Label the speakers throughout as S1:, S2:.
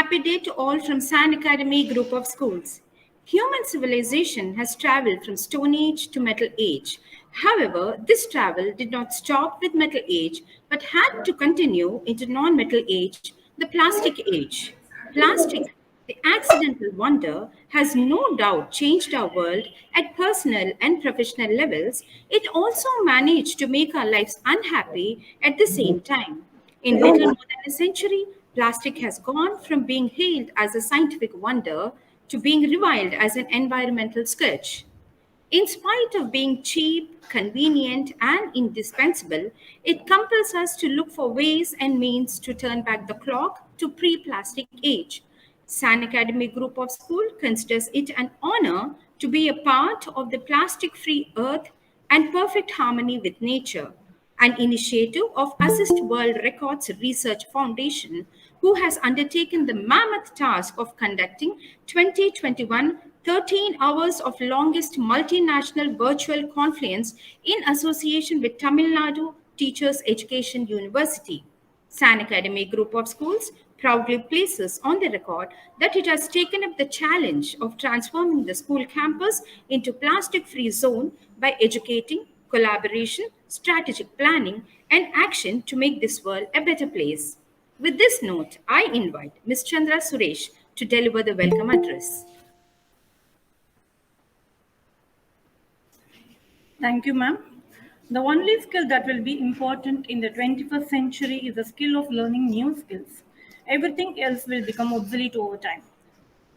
S1: Happy day to all from San Academy Group of Schools. Human civilization has traveled from Stone Age to Metal Age. However, this travel did not stop with Metal Age but had to continue into non metal age, the plastic age. Plastic, the accidental wonder, has no doubt changed our world at personal and professional levels. It also managed to make our lives unhappy at the same time. In little more than a century, plastic has gone from being hailed as a scientific wonder to being reviled as an environmental scourge. In spite of being cheap, convenient, and indispensable, it compels us to look for ways and means to turn back the clock to pre-plastic age. San Academy Group of School considers it an honor to be a part of the plastic-free earth and perfect harmony with nature, an initiative of Assist World Records Research Foundation, who has undertaken the mammoth task of conducting 2021 13 hours of longest multinational virtual conference in association with Tamil Nadu Teachers Education University. San Academy Group of Schools proudly places on the record that it has taken up the challenge of transforming the school campus into plastic-free zone by educating, collaboration, strategic planning, and action to make this world a better place. With this note, I invite Ms. Chandra Suresh to deliver the welcome address.
S2: Thank you, ma'am. The only skill that will be important in the 21st century is the skill of learning new skills. Everything else will become obsolete over time.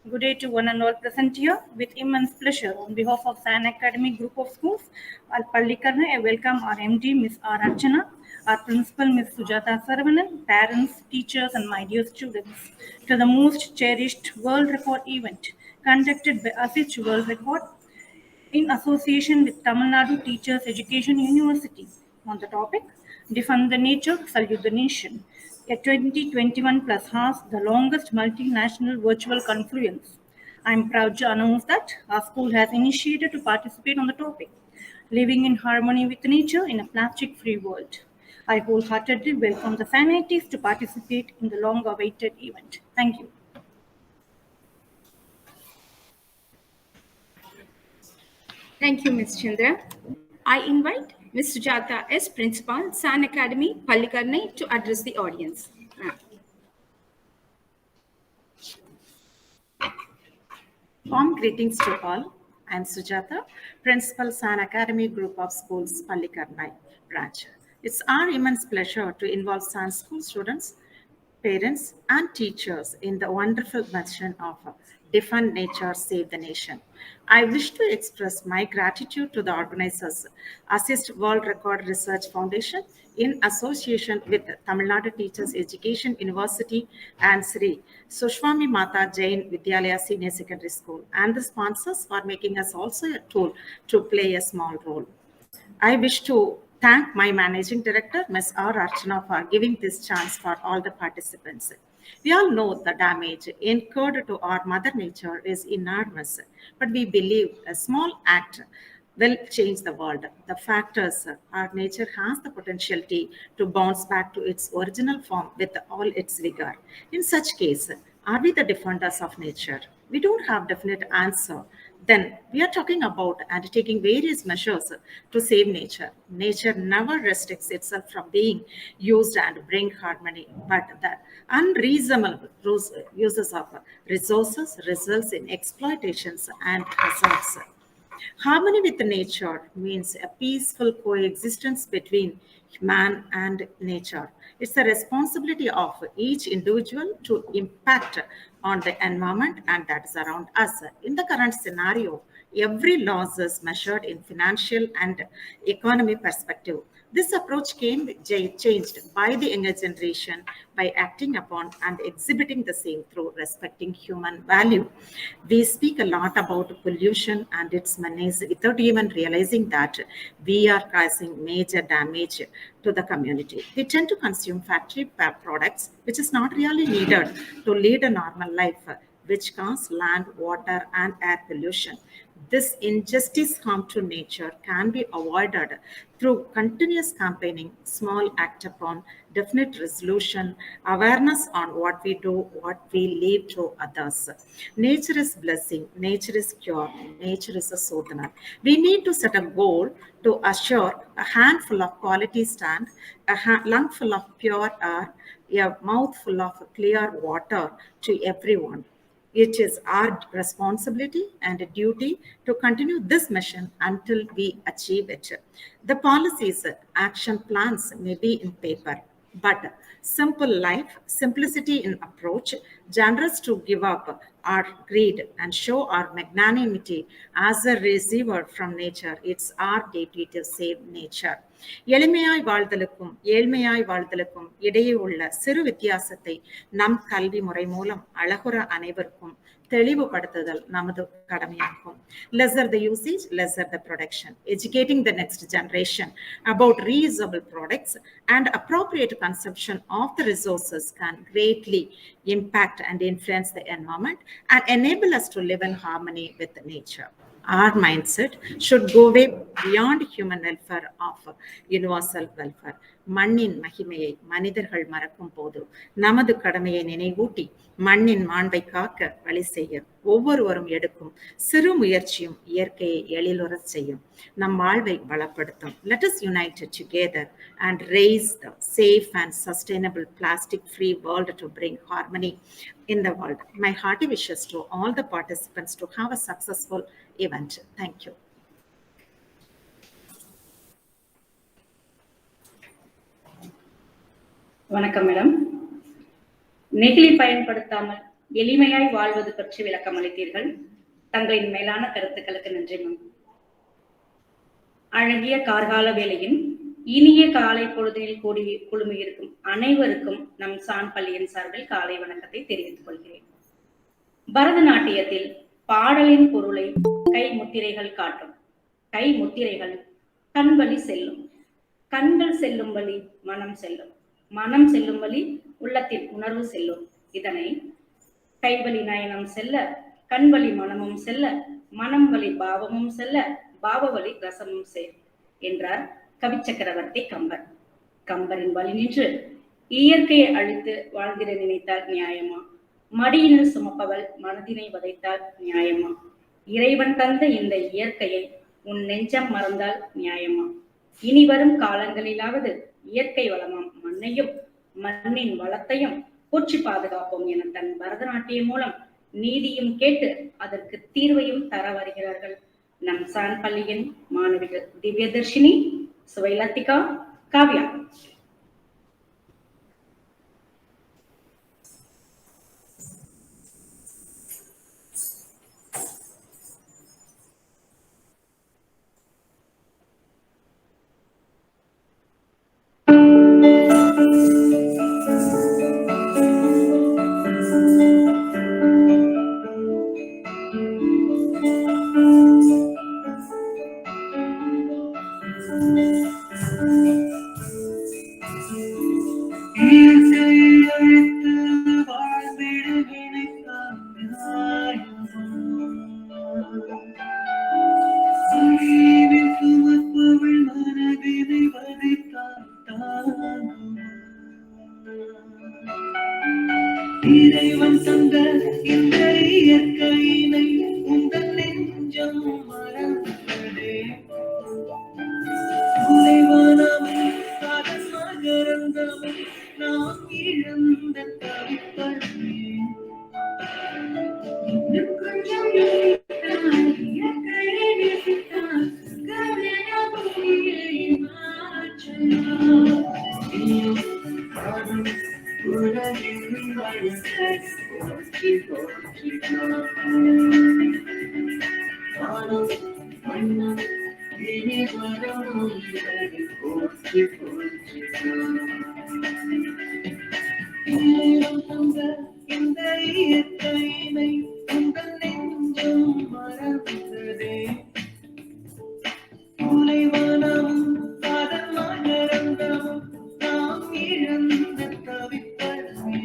S2: Good day to one and all present here. With immense pleasure, on behalf of San Academy Group of Schools, Pallikarna, I welcome our MD, Ms. R. Archana, our Principal, Ms. Sujata Saravanan, parents, teachers, and my dear students, to the most cherished World Record event conducted by Assist World Record in association with Tamil Nadu Teachers Education University on the topic Defend the Nature, Salute the Nation. A 2021 plus has the longest multinational virtual confluence. I am proud to announce that our school has initiated to participate on the topic Living in Harmony with Nature in a Plastic-Free World. I wholeheartedly welcome the sanities to participate in the long-awaited event. Thank you.
S1: Thank you, Ms. Chandra. I invite Ms. Sujata S. Principal, San Academy, Pallikarnai, to address the audience.
S3: Warm greetings to all. I am Sujata, Principal San Academy Group of Schools, Pallikarnai branch. It's our immense pleasure to involve San school students, parents, and teachers in the wonderful mission of Defend Nature, Save the Nation. I wish to express my gratitude to the organizers, Assist World Record Research Foundation, in association with Tamil Nadu Teachers Education University and Sri Sushwami Mata Jain Vidyalaya Senior Secondary School, and the sponsors for making us also a tool to play a small role. I wish to thank my managing director, Ms. R. Archana, for giving this chance for all the participants. We all know the damage incurred to our mother nature is enormous, but we believe a small act will change the world. The fact is, our nature has the potentiality to bounce back to its original form with all its vigor. In such case, are we the defenders of nature? We don't have definite answer. Then we are talking about undertaking various measures to save nature. Nature never restricts itself from being used and bring harmony, but the unreasonable uses of resources results in exploitations and hazards. Harmony with nature means a peaceful coexistence between man and nature. It's the responsibility of each individual to impact on the environment and that is around us. In the current scenario, every loss is measured in financial and economy perspective. This approach came changed by the younger generation by acting upon and exhibiting the same through respecting human value. We speak a lot about pollution and its menace without even realizing that we are causing major damage to the community. We tend to consume factory products, which is not really needed to lead a normal life, which cause land, water, and air pollution. This injustice harm to nature can be avoided through continuous campaigning, small act upon definite resolution, awareness on what we do, what we leave to others. Nature is blessing, nature is cure, nature is a sodhana. We need to set a goal to assure a handful of quality stand, a lungful of pure air, a mouthful of clear water to everyone. It is our responsibility and a duty to continue this mission until we achieve it. The policies, action plans may be in paper, but simple life, simplicity in approach, generous to give up our greed and show our magnanimity as a receiver from nature. It's our duty to save nature. எளிமையாய் வாழ்தலுக்கும் ஏழ்மையாய் வாழ்தலுக்கும் இடையே உள்ள சிறு வித்தியாசத்தை நம் கல்வி முறை மூலம் அழகுற அனைவருக்கும் தெளிவுபடுத்துதல் நமது கடமையாகும். Lesser the usage, lesser the production. Educating the next generation about reusable products and appropriate consumption of the resources can greatly impact and influence the environment and enable us to live in harmony with nature. Our mindset should go way beyond human welfare of universal welfare. மண்ணின் மகிமையை மனிதர்கள் மறக்கும் போது நமது கடமையை நினைவூட்டி மண்ணின் மாண்பை காக்க வழி செய்ய ஒவ்வொருவரும் எடுக்கும் சிறு முயற்சியும் இயற்கையை எழிலுறச் செய்யும், நம் வாழ்வை வளப்படுத்தும். Let us unite together and raise the safe and sustainable plastic-free world to bring harmony in the world. My hearty wishes to all the participants to have a successful event. Thank you.
S4: வணக்கம் madam. நெகிழி பயன்படுத்தாமல் எளிமையாய் வாழ்வது பற்றி விளக்கம் அளித்தீர்கள். தங்களின் மேலான கருத்துக்களுக்கு நன்றி மேம். அழகிய கார்கால வேளையின் இனிய காலை பொழுதில் கூடி குழுமியிருக்கும் அனைவருக்கும் நம் சான் பள்ளியின் சார்பில் காலை வணக்கத்தை தெரிவித்துக் கொள்கிறேன். பரதநாட்டியத்தில் பாடலின் பொருளை கை முத்திரைகள் காட்டும். கை முத்திரைகள் கண்வழி செல்லும். கண்கள் செல்லும் வழி மனம் செல்லும். மனம் செல்லும் வழி உள்ளத்தின் உணர்வு செல்லும். இதனை கைவழி நயனம் செல்ல, கண்வழி மனமும் செல்ல, மனம் வழி பாவமும் செல்ல, பாவ வழி ரசமும் செல் என்றார் கவி சக்கரவர்த்தி கம்பர். கம்பரின் வழி நின்று இயற்கையை அழித்து வாழ்ந்திட நினைத்தால் நியாயமா? மடியினில் சுமப்பவள் மனதினை வதைத்தால் நியாயமா? இறைவன் தந்த இந்த இயற்கையை உன் நெஞ்சம் மறந்தால் நியாயமா? இனி வரும் காலங்களிலாவது இயற்கை வளமாம் மண்ணையும் மண்ணின் வளத்தையும் போற்றி பாதுகாப்போம் என தன் பரதநாட்டியம் மூலம் நீதியும் கேட்டு அதற்கு தீர்வையும் தர வருகிறார்கள் நம் சான் பள்ளியின் மாணவிகள் திவ்யதர்ஷினி, சுவைலத்திகா, காவ்யா.
S5: இறைவன் தந்த இந்த இயற்கையினை உங்கள் நெஞ்சம் மறந்ததே. உலைவானமும் அதன் மகரந்தமும் நாம் இழந்த தவிப்பதே. இன்னும் கொஞ்சம் இயற்கையை நேசித்தால் கருணை பூமியை மாற்றலாம். உலகின் வழியை போற்றி போற்றி வானம் மண்ணும் இனி வரும் உயிரை போற்றி போற்றி இந்த இயற்கையினை உங்கள் நெஞ்சம் மறந்ததே. உலைவானமும் அதன் மகரந்தமும் நாம் இழந்த தவிப்பதே.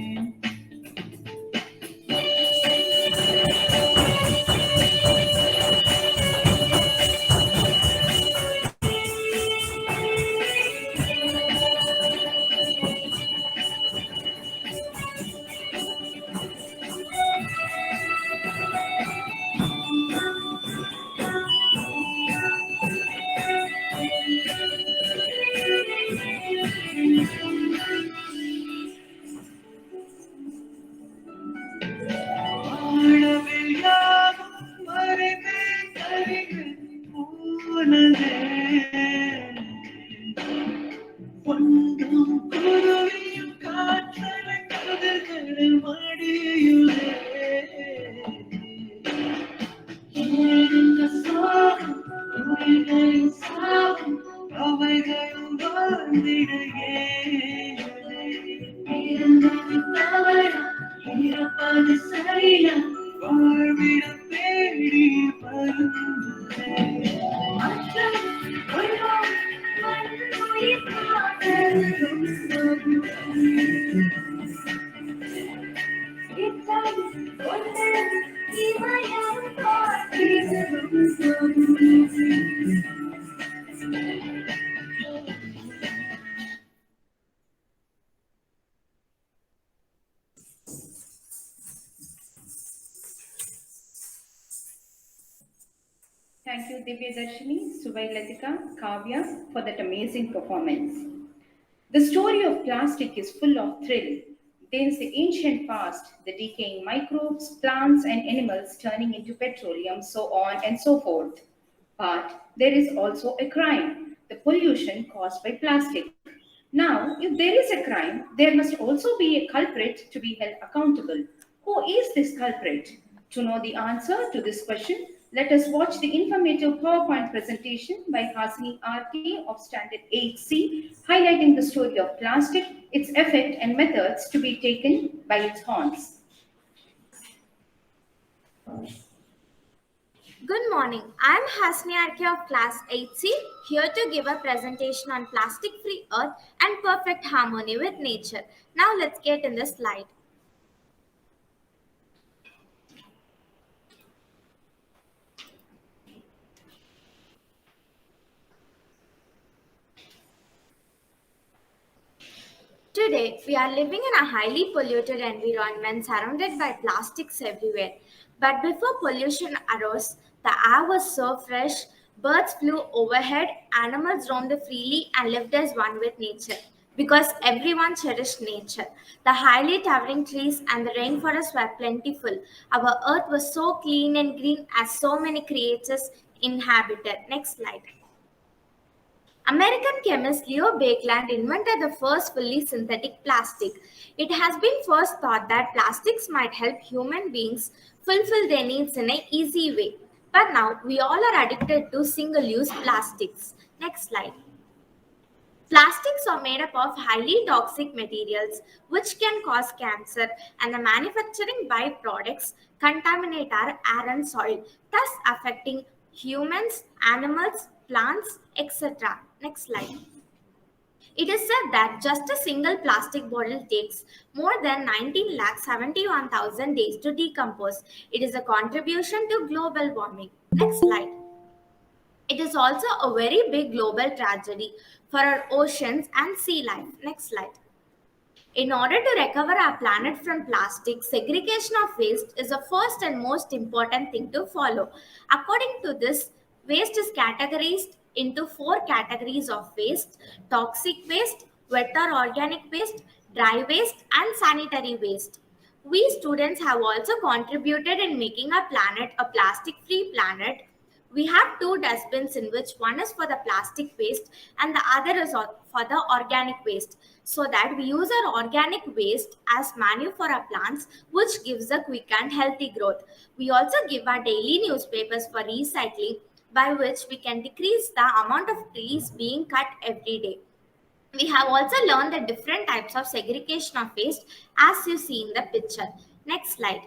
S5: சரியா வாழ்விடம் தேடி வருந்தே மாற்றம் வருவோம் மண்ணுயிர் காதலும் இத்தம் ஒன்று இமயம் பார்த்திடும்
S4: Thank you, Divya Darshini, Subhay Latika, Kavya, for that amazing performance. The story of plastic is full of thrill. There is the ancient past, the decaying microbes, plants, and animals turning into petroleum, so on and so forth. But there is also a crime, the pollution caused by plastic. Now, if there is a crime, there must also be a culprit to be held accountable. Who is this culprit? To know the answer to this question, let us watch the informative PowerPoint presentation by Hasini RK of Standard 8C, highlighting the story of plastic, its effect and methods to be taken by its horns.
S6: Good morning. I am Hasni RK of class 8C, here to give a presentation on plastic-free earth and perfect harmony with nature. Now let's get in the slide. Today, we are living in a highly polluted environment surrounded by plastics everywhere. But before pollution arose, the air was so fresh, birds flew overhead, animals roamed freely and lived as one with nature. Because everyone cherished nature. The highly towering trees and the rainforests were plentiful. Our earth was so clean and green as so many creatures inhabited. Next slide. American chemist Leo Baekeland invented the first fully synthetic plastic. It has been first thought that plastics might help human beings fulfill their needs in an easy way. But now we all are addicted to single-use plastics. Next slide. Plastics are made up of highly toxic materials which can cause cancer, and the manufacturing byproducts contaminate our air and soil, thus affecting humans, animals, plants, etc. Next slide. It is said that just a single plastic bottle takes more than 19,71,000 days to decompose. It is a contribution to global warming. Next slide. It is also a very big global tragedy for our oceans and sea life. Next slide. In order to recover our planet from plastic, segregation of waste is the first and most important thing to follow. According to this, waste is categorized into 4 categories of waste: toxic waste, wet or organic waste, dry waste, and sanitary waste. We students have also contributed in making our planet a plastic-free planet. We have 2 dustbins in which one is for the plastic waste and the other is for the organic waste, so that we use our organic waste as manure for our plants, which gives a quick and healthy growth. We also give our daily newspapers for recycling, by which we can decrease the amount of trees being cut every day. We have also learned the different types of segregation of waste as you see in the picture. Next slide.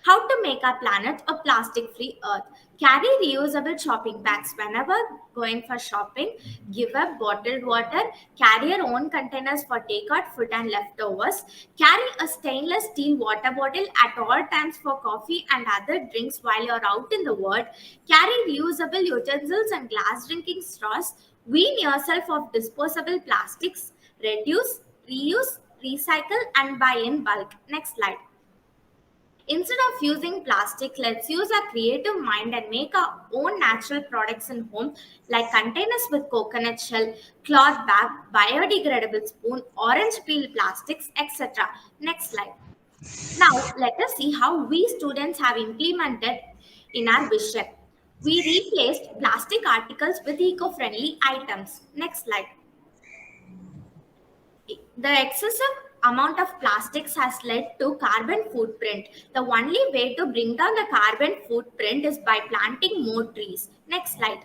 S6: How to make our planet a plastic-free earth. Carry reusable shopping bags whenever going for shopping. Give up bottled water. Carry your own containers for takeout, food and leftovers. Carry a stainless steel water bottle at all times for coffee and other drinks while you're out in the world. Carry reusable utensils and glass drinking straws. Wean yourself of disposable plastics. Reduce, reuse, recycle and buy in bulk. Next slide. Instead of using plastic, let's use our creative mind and make our own natural products in home, like containers with coconut shell, cloth bag, biodegradable spoon, orange peel plastics, etc. Next slide. Now, let us see how we students have implemented in our vision. We replaced plastic articles with eco-friendly items. Next slide. The excessive amount of plastics has led to carbon footprint. The only way to bring down the carbon footprint is by planting more trees. Next slide.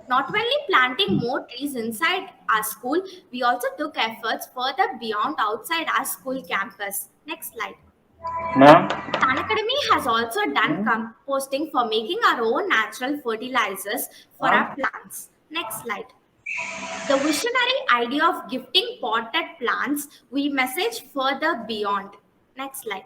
S6: Not only planting more trees inside our school, we also took efforts further beyond outside our school campus. Next slide.
S7: Ma'am?
S6: Khan Academy has also done composting for making our own natural fertilizers for our plants. Next slide. The visionary idea of gifting potted plants, we message further beyond. Next slide.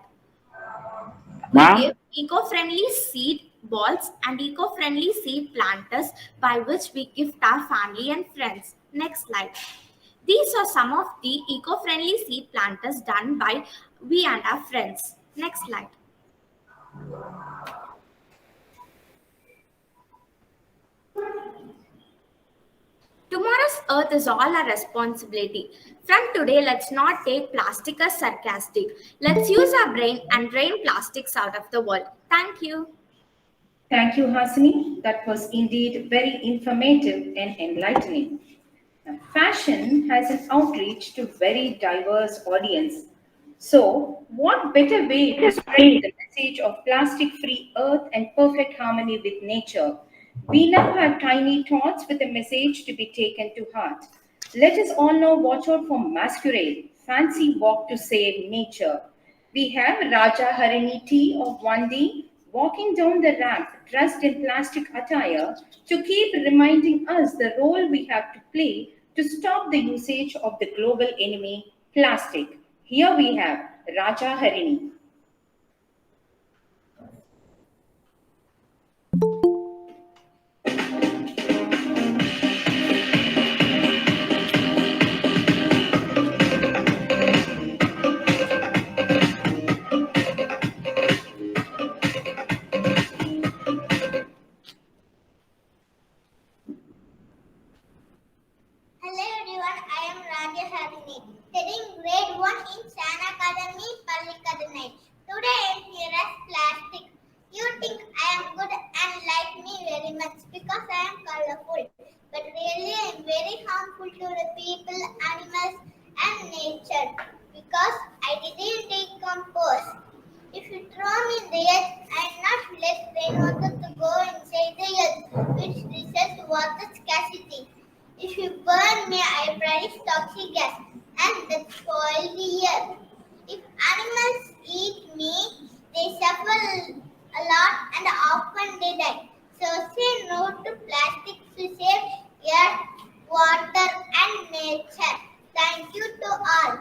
S6: We
S7: Ma'am?
S6: give eco-friendly seed balls and eco-friendly seed planters by which we gift our family and friends. Next slide. These are some of the eco-friendly seed planters done by we and our friends. Next slide. Tomorrow's earth is all our responsibility. From today, let's not take plastic as sarcastic. Let's use our brain and drain plastics out of the world. Thank you.
S4: Thank you, Hasini. That was indeed very informative and enlightening. Now, fashion has an outreach to very diverse audience. So, what better way to spread the message of plastic-free earth and perfect harmony with nature? We now have tiny thoughts with a message to be taken to heart. Let us all now watch out for masquerade, fancy walk to save nature. We have Raja Harini T of 1D walking down the ramp dressed in plastic attire to keep reminding us the role we have to play to stop the usage of the global enemy, plastic. Here we have Raja Harini.
S8: Hello everyone, I am Raja Harini, studying grade 1 in San Academy, Pallikadnai. Today I am here as plastic. You think I am good and like me very much because I am colorful, but really I am very harmful to the people, animals and nature because I didn't decompose. If you throw me in the earth, I am not let rainwater to go inside the earth, which results water scarcity. If you burn me, I produce toxic gas, and that spoils the earth. If animals eat me, they suffer a lot and often they die. So say no to plastic to save air, water, and nature. Thank you to all.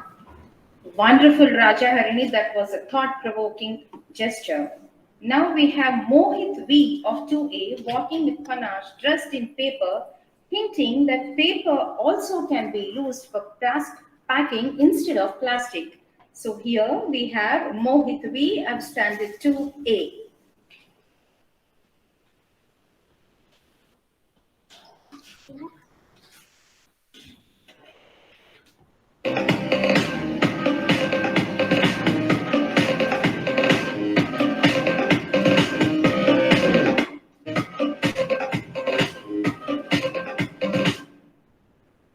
S4: Wonderful, Raja Harini. That was a thought-provoking gesture. Now we have Mohit V of 2A walking with panache dressed in paper, hinting that paper also can be used for packing instead of plastic. So here we have Mohit V of standard 2A.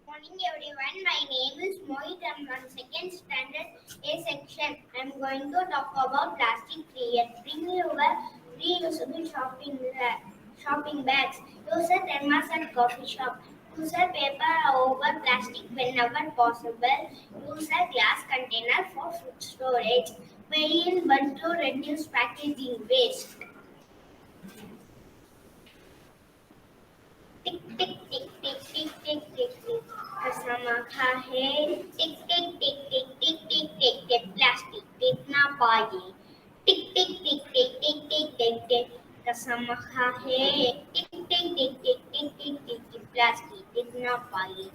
S8: Morning everyone, my name is Mohit. I'm on second standard A section. I'm going to talk about plastic free and bring your reusable shopping bags. Use a thermos at coffee shop. Use a paper over plastic whenever possible. Use a glass container for food storage. Weigh in bulk to reduce packaging waste. टिक टिक टिक टिक टिक टिक टिक टिक कसम खा है टिक टिक टिक टिक टिक टिक टिक टिक plastic टिक ना पाए टिक टिक टिक टिक टिक टिक टिक टिक कसम खा है टिक टिक टिक टिक टिक टिक टिक टिक plastic टिक ना पाए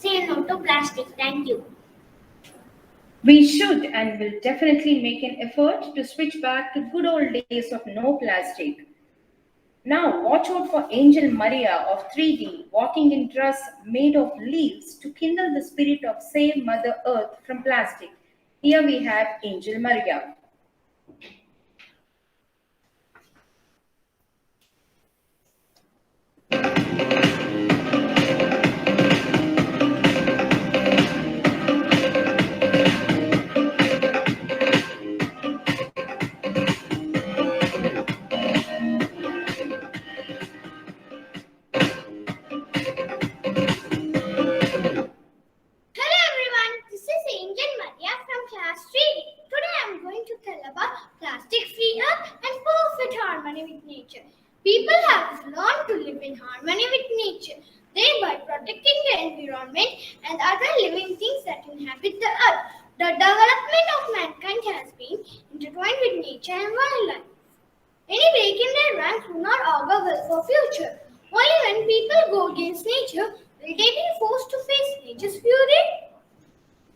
S8: say no to plastic. Thank you.
S4: We should and will definitely make an effort to switch back to good old days of no plastic. Now, watch out for Angel Maria of 3D walking in dress made of leaves to kindle the spirit of Save Mother Earth from plastic. Here we have Angel Maria.
S8: Hello everyone, this is Angel Maria from class 3. Today I am going to
S7: harmony with nature. People have learned to live in harmony with nature, thereby protecting the environment and other living things that inhabit the earth. The development of mankind has been intertwined with nature and wildlife. Any break in their ranks will not augur well for future. Only when people go against nature will they be forced to face nature's fury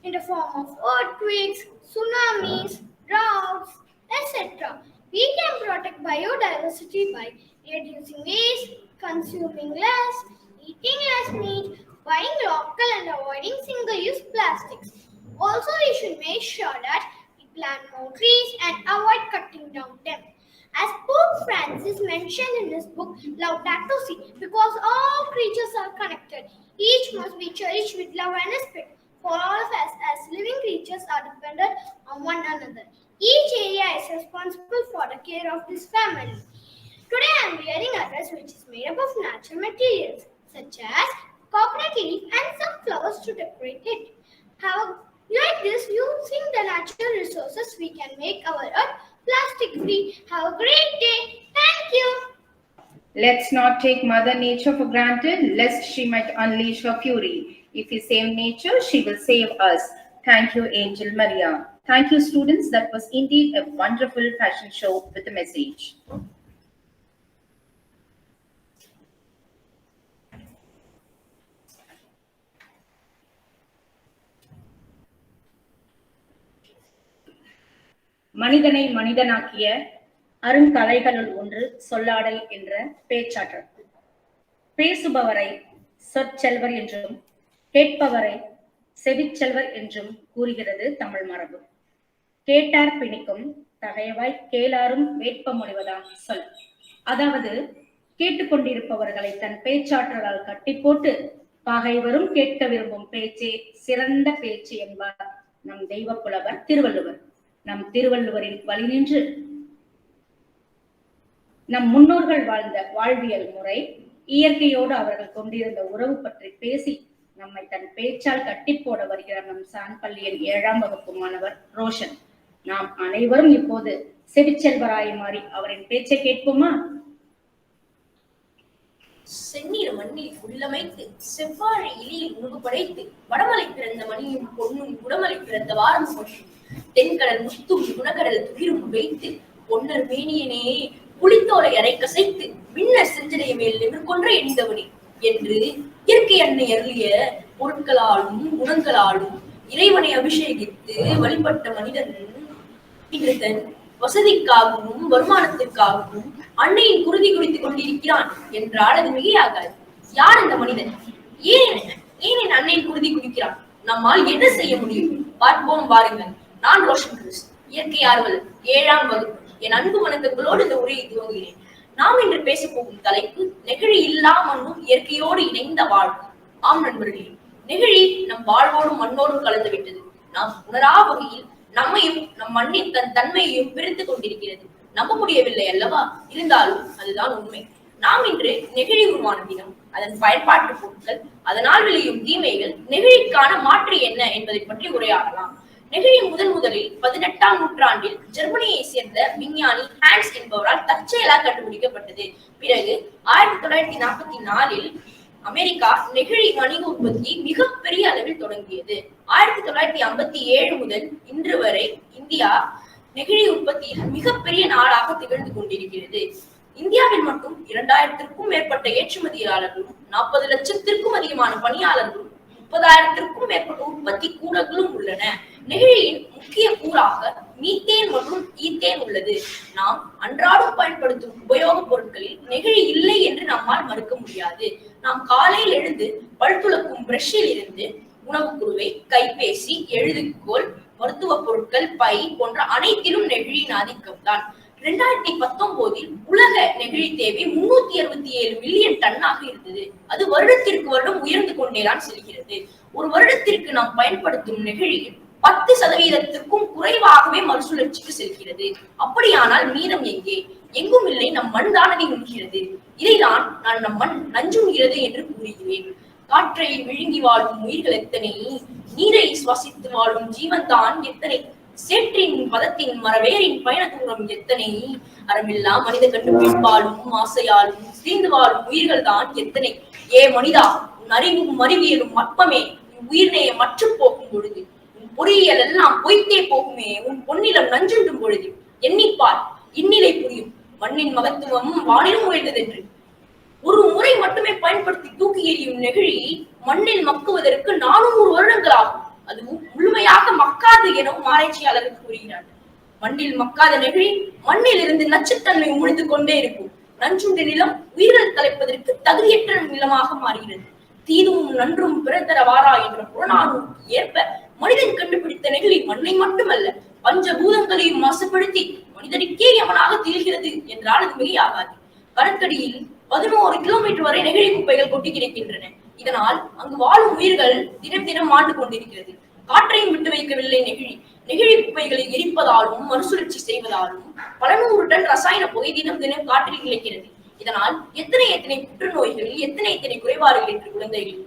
S7: in the form of earthquakes, tsunamis, droughts, etc. We can protect biodiversity by reducing waste, consuming less, eating less meat, buying local and avoiding single-use plastics. Also, we should make sure that we plant more trees and avoid cutting down them. As Pope Francis mentioned in his book Laudato Si, because all creatures are connected, each must be cherished with love and respect. For all of us as living creatures are dependent on one another. Each area is responsible for the care of this family. Today I am wearing a dress which is made up of natural materials such as coconut leaf and some flowers to decorate it. Like this, using the natural resources, we can make our earth plastic free. Have a great day. Thank you.
S4: Let's not take Mother Nature for granted, lest she might unleash her fury. If we save nature, she will save us. Thank you, Angel Maria. Thank you, students. That was indeed a wonderful fashion show with a message. மனிதனை மனிதனாக்கிய அருங்கலைகளுள் ஒன்று சொல்லாடல் என்ற பேச்சாற்றல். பேசுபவரை சொற்செல்வர் என்றும் கேட்பவரை செவிச்செல்வர் என்றும் கூறுகிறது தமிழ் மரபு. கேட்டார் பிணிக்கும் தகையவாய் கேளாரும் வேட்ப மொழிவதாம் சொல். அதாவது கேட்டுக்கொண்டிருப்பவர்களை தன் பேச்சாற்றலால் கட்டி போட்டு பகைவரும் கேட்க விரும்பும் பேச்சே சிறந்த பேச்சு என்பார் நம் தெய்வ புலவர் திருவள்ளுவர். நம் திருவள்ளுவரின் வழி நின்று நம் முன்னோர்கள் வாழ்ந்த வாழ்வியல் முறை, இயற்கையோடு அவர்கள் கொண்டிருந்த உறவு பற்றி பேசி நம்மை தன் பேச்சால் கட்டி போட வருகிறார் நம் சான் பள்ளியின் 7ஆம் வகுப்பு மாணவர் ரோஷன். நாம் அனைவரும் இப்போது செவிச்செல்வராய் மாறி அவரின் பேச்சை கேட்போமா?
S9: செந்நிற மண்ணில் உள்ளமைத்து செவ்வாழை இலையில் உணவு படைத்து வடமலை பிறந்த மணியும் பொன்னும் குடமலை பிறந்த வாரம் சொல்லி தென்கடல் முத்தும் குணக்கடல் துகிரும் வைத்து பொன்னர் மேனியனே புலித்தோலை அரை கசைத்து மின்னர் செஞ்சடைய மேல் நிமிர்கொன்ற எணிந்தவனே என்று இயற்கை அன்னை அருளிய பொருட்களாலும் குணங்களாலும் இறைவனை அபிஷேகித்து வழிபட்ட மனிதன் இன்று தன் வசதிக்காகவும் வருமானத்திற்காகவும் அன்னையின் குருதி குடித்துக் கொண்டிருக்கிறான் என்றால் அது மிகையாகாது. யார் அந்த மனிதன்? ஏன் என் அன்னையின் குருதி குடிக்கிறான்? நம்மால் என்ன செய்ய முடியும்? பார்ப்போம் வாருங்கள். நான் ரோஷன் கிறிஸ், இயற்கை ஆர்வலர், 7ஆம் வகுப்பு. என் அன்பு வணக்கங்களோடு இந்த உரையை துவங்குகிறேன். நாம் இன்று பேச போகும் தலைப்பு நெகிழி இல்லா மண்ணும் இயற்கையோடு இணைந்த வாழ்வு. ஆம் நண்பர்களே, நெகிழி நம் வாழ்வோடும் மண்ணோடும் கலந்து விட்டது. நாம் உணரா வகையில் நம்மையும் நம் மண்ணின் தன் தன்மையையும் பிரித்துக் கொண்டிருக்கிறது. நம்ப முடியவில்லை அல்லவா? இருந்தாலும் அதுதான் உண்மை. நாம் இன்று நெகிழி உருவான தினம், அதன் பயன்பாட்டு பொருட்கள், அதனால் விளையும் தீமைகள், நெகிழிக்கான மாற்று என்ன என்பதை பற்றி உரையாடலாம். நெகிழி முதலில் 18ஆம் நூற்றாண்டில் ஜெர்மனியை சேர்ந்த விஞ்ஞானி ஹான்ஸ் என்பவரால் தற்செயலாக கண்டுபிடிக்கப்பட்டது. பிறகு 1944இல் அமெரிக்கா நெகிழி வணிக உற்பத்தி மிகப்பெரிய அளவில் தொடங்கியது. 1957 முதல் இன்று வரை இந்தியா நெகிழி உற்பத்தியில் மிகப்பெரிய நாடாக திகழ்ந்து கொண்டிருக்கிறது. இந்தியாவில் மட்டும் 2000க்கும் மேற்பட்ட ஏற்றுமதியாளர்களும் 40 லட்சத்திற்கும் அதிகமான பணியாளர்களும் 30,000க்கும் மேற்பட்ட உற்பத்தி கூடங்களும் உள்ளன. நெகிழியின் முக்கிய கூறாக மீத்தேன் மற்றும் ஈத்தேன் உள்ளது. நாம் அன்றாடம் பயன்படுத்தும் உபயோகப் பொருட்களில் நெகிழி இல்லை என்று நம்மால் மறுக்க முடியாது. நாம் காலையில் எழுந்து பல் துலக்கும் பிரஷில் இருந்து உணவு குடுவை, கைபேசி, எழுதுகோல், மருத்துவ பொருட்கள், பை போன்ற அனைத்திலும் நெகிழியின் ஆதிக்கம்தான். 2019இல் உலக நெகிழி தேவை 367 மில்லியன் டன்னாக இருந்தது. அது வருடத்திற்கு வருடம் உயர்ந்து கொண்டேதான் செல்கிறது. ஒரு வருடத்திற்கு நாம் பயன்படுத்தும் நெகிழியில் 10% குறைவாகவே மறுசுழற்சிக்கு செல்கிறது. அப்படியானால் மீதம் எங்கே? எங்கும் இல்லை, நம் மண் தான் அதை உண்கிறது. இதைதான் நான் நம் மண் நஞ்சுண்கிறது என்று கூறுகிறேன். காற்றை விழுங்கி வாழும் உயிர்கள் எத்தனை, நீரை சுவாசித்து வாழும் ஜீவன் தான் எத்தனை, சேற்றின் பதத்தின் மரவேரின் பயண தூரம் எத்தனை, அறமில்லா மனித கண்டுபிடிப்பாலும் ஆசையாலும் சிரிந்து வாழும் உயிர்கள் தான் எத்தனை. ஏ மனிதா, உன் அறிவும் அறிவியலும் அற்பமே, உயிர்நேய மற்று போகும் பொழுது, உன் பொறியியல் எல்லாம் பொய்த்தே போகுமே, உன் பொன்னிலம் நஞ்சுண்டும் பொழுது. எண்ணிப்பார், இந்நிலை புரியும், மண்ணின் மகத்துவம் வானிலும் உயர்ந்ததென்று. ஒரு முறை மட்டுமே பயன்படுத்தி தூக்கி எறியும் நெகிழி மண்ணில் மக்குவதற்கு 400 வருடங்கள் ஆகும். அது முழுமையாக மக்காது எனவும் ஆராய்ச்சியாளர்கள் கூறுகிறார்கள். மண்ணில் மக்காத நெகிழி மண்ணில் இருந்து நச்சுத்தன்மை உமிழ்ந்து கொண்டே இருக்கும். நஞ்சுண்ட நிலம் உயிர்கள் தலைப்பதற்கு தகுதியற்ற நிலமாக மாறுகிறது. தீதும் நன்றும் பிறத்தரவாரா என்ற புறநானூருக்கு ஏற்ப மனிதன் கண்டுபிடித்த நெகிழி மண்ணை மட்டுமல்ல, பஞ்சபூதங்களையும் மாசுபடுத்தி மனிதனுக்கே யமனாக திகழ்கிறது என்றால் அது மிகையாகாது. கடற்கடியில் 11 கிலோமீட்டர் வரை நெகிழி குப்பைகள் கொட்டி கிடக்கின்றன. இதனால் அங்கு வாழும் உயிர்கள் தினம் தினம் மாண்டு கொண்டிருக்கிறது. காற்றையும் விட்டு வைக்கவில்லை நெகிழி. நெகிழி குப்பைகளை எரிப்பதாலும் மறுசுழற்சி செய்வதாலும் பல 100 டன் ரசாயன புகை தினம் தினம் காற்றில் கிடைக்கிறது. இதனால் எத்தனை எத்தனை புற்றுநோய்கள், எத்தனை குறைபாடுகள் என்று குழந்தைகள்.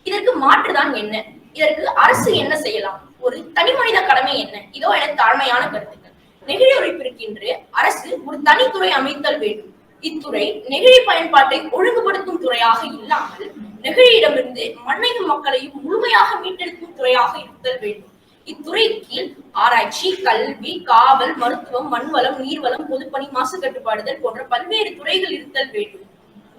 S9: இதற்கு மாற்றுதான் என்ன? இதற்கு அரசு என்ன செய்யலாம்? ஒரு தனி மனித கடமை என்ன? இதோ என தாழ்மையான கருத்துக்கள். நெகிழி ஒழிப்பிற்கென்று அரசு ஒரு தனித்துறை அமைத்தல் வேண்டும். இத்துறை நெகிழி பயன்பாட்டை ஒழுங்குபடுத்தும் துறையாக இல்லாமல் நெகிழியிடமிருந்து மண்ணையும் மக்களையும் முழுமையாக மீட்டெடுக்கும் துறையாக இருத்தல் வேண்டும். இத்துறை கீழ் ஆராய்ச்சி, கல்வி, காவல், மருத்துவம், மண்வளம், நீர்வளம், பொதுப்பணி, மாசு கட்டுப்பாடுதல் போன்ற பல்வேறு துறைகள் இருத்தல் வேண்டும்.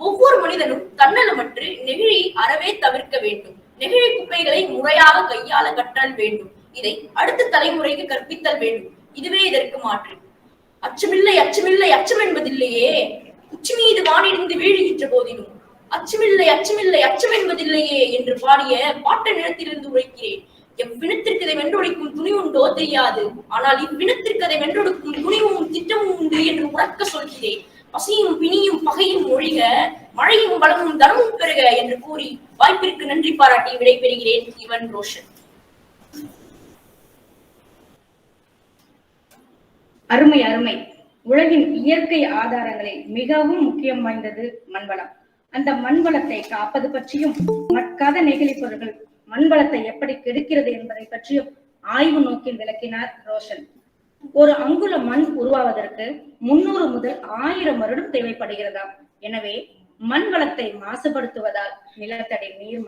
S9: ஒவ்வொரு மனிதனும் தன்னலமற்று நெகிழி அறவே தவிர்க்க வேண்டும். நெகிழி குப்பைகளை முறையாக கையாள கற்றல் வேண்டும். இதை அடுத்த தலைமுறைக்கு கற்பித்தல் வேண்டும். இதுவே இதற்கு மாற்று. அச்சமில்லை அச்சமில்லை அச்சம் என்பதில்லையே, உச்சி மீது வானிருந்து வீழுகின்ற போதிலும் அச்சமில்லை அச்சமில்லை அச்சம் என்பதில்லையே என்று பாடிய பாட்ட நிலத்திலிருந்து உரைக்கிறேன். எவ்வினத்திற்கு அதை வென்றொழிக்கும் துணி உண்டோ தெரியாது, ஆனால் இவ்வினத்திற்கு அதை வென்றொடுக்கும் துணிவும் திட்டமும் உண்டு என்று உறக்க சொல்கிறேன். பசியும் பிணியும் பகையும் ஒழிக, மழையும் வளமும் தனமும் பெறுக என்று கூறி வாய்ப்பிற்கு நன்றி பாராட்டி விடைபெறுகிறேன். இவன் ரோஷன்.
S4: அருமை அருமை. உலகின் இயற்கை ஆதாரங்களில் மிகவும் முக்கியம் வாய்ந்தது மண்வளம். அந்த மண்வளத்தை காப்பது பற்றியும், மட்காத நெகிழி பொருட்கள் மண்வளத்தை எப்படி கெடுக்கிறது என்பதை பற்றியும் ஆய்வு நோக்கில் விளக்கினார் ரோஷன். ஒரு அங்குல மண் உருவாவதற்கு 300 முதல் 1000 வருடம் தேவைப்படுகிறதாம். எனவே மண் வளத்தை மாசுபடுத்துவதால் நிலத்தடி நீர்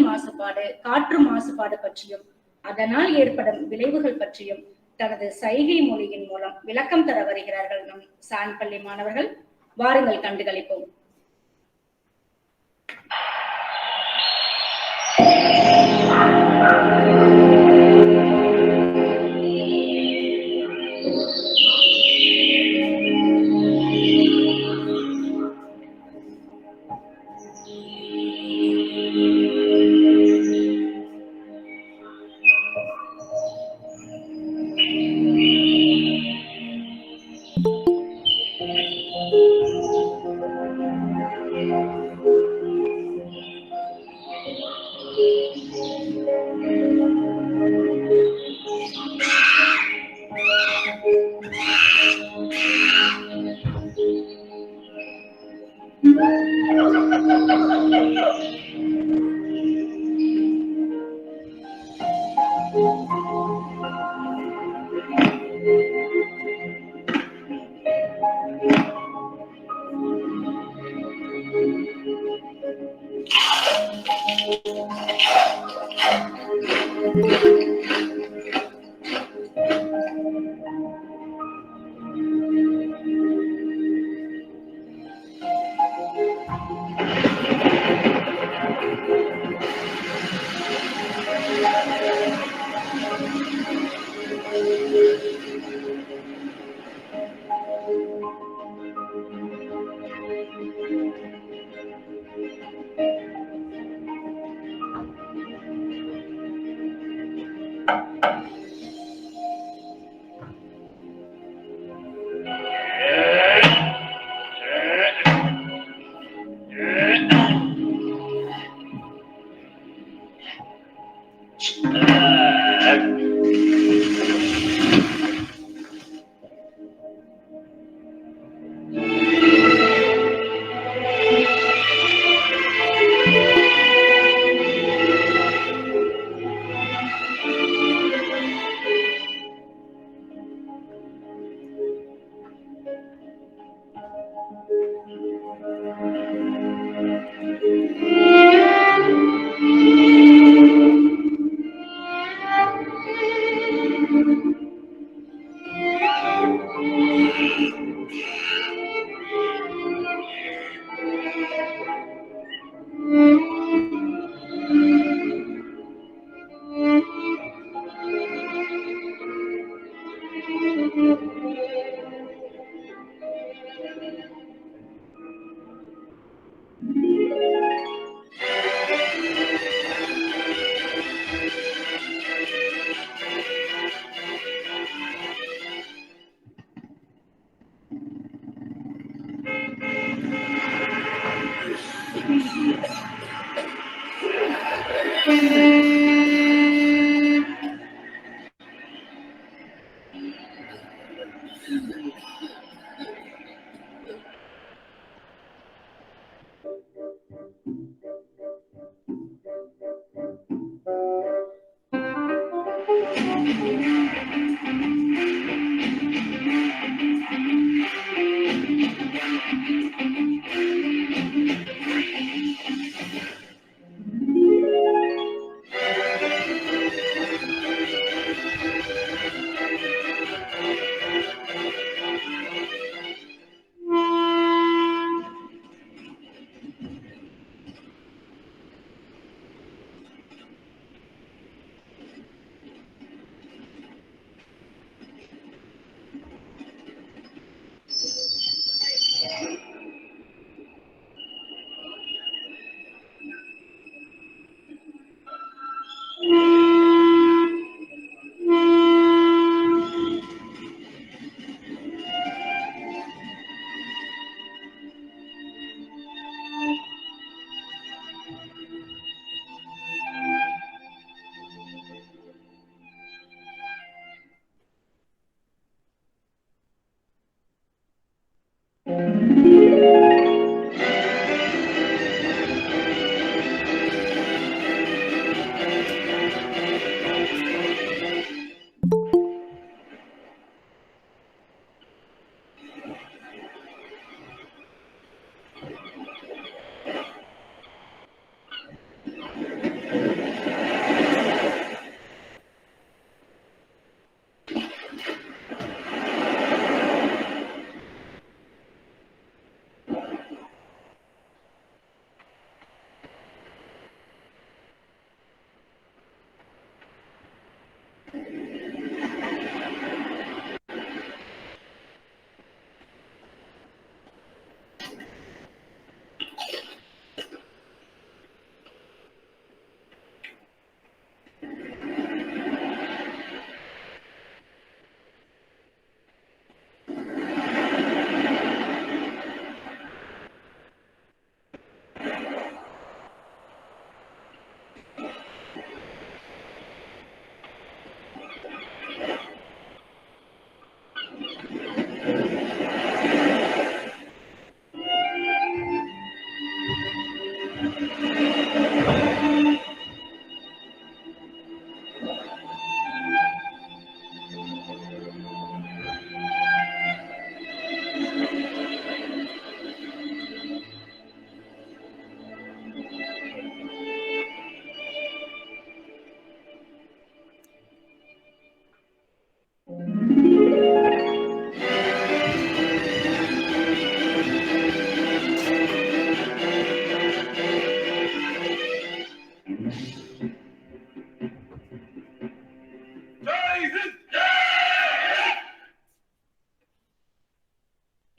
S4: மாசுபாடு, காற்று மாசுபாடு பற்றியும் அதனால் ஏற்படும் விளைவுகள் பற்றியும் தனது சைகை மொழியின் மூலம் விளக்கம் தர வருகிறார்கள் நம் சான் பள்ளி மாணவர்கள். வாருங்கள் கண்டுகளிப்போம்.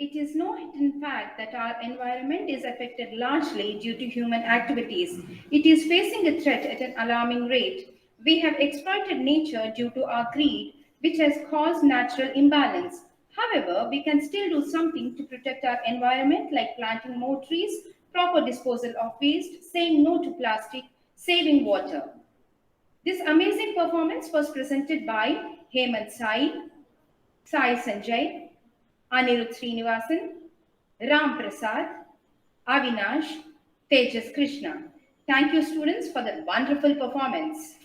S1: It is no hidden fact that our environment is affected largely due to human activities. It is facing a threat at an alarming rate. We have exploited nature due to our greed, which has caused natural imbalance. However, we can still do something to protect our environment, like planting more trees, proper disposal of waste, saying no to plastic, saving water. This amazing performance was presented by Hemant Sai Sanjay, Anirudh Srinivasan, Ram Prasad, Avinash, Tejas Krishna. Thank you, students, for that wonderful performance.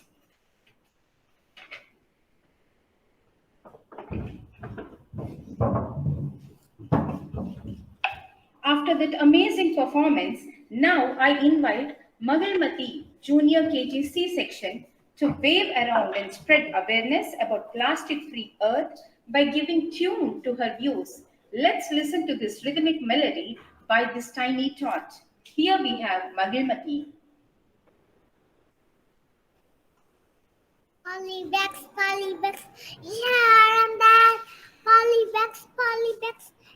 S1: After that amazing performance, now I invite Magalmati Junior KGC section to wave around and spread awareness about plastic-free earth by giving tune to her views. Let's listen to this rhythmic melody by this tiny tot. Here we have Magalmati.
S8: Polybags, here and there. Polybags,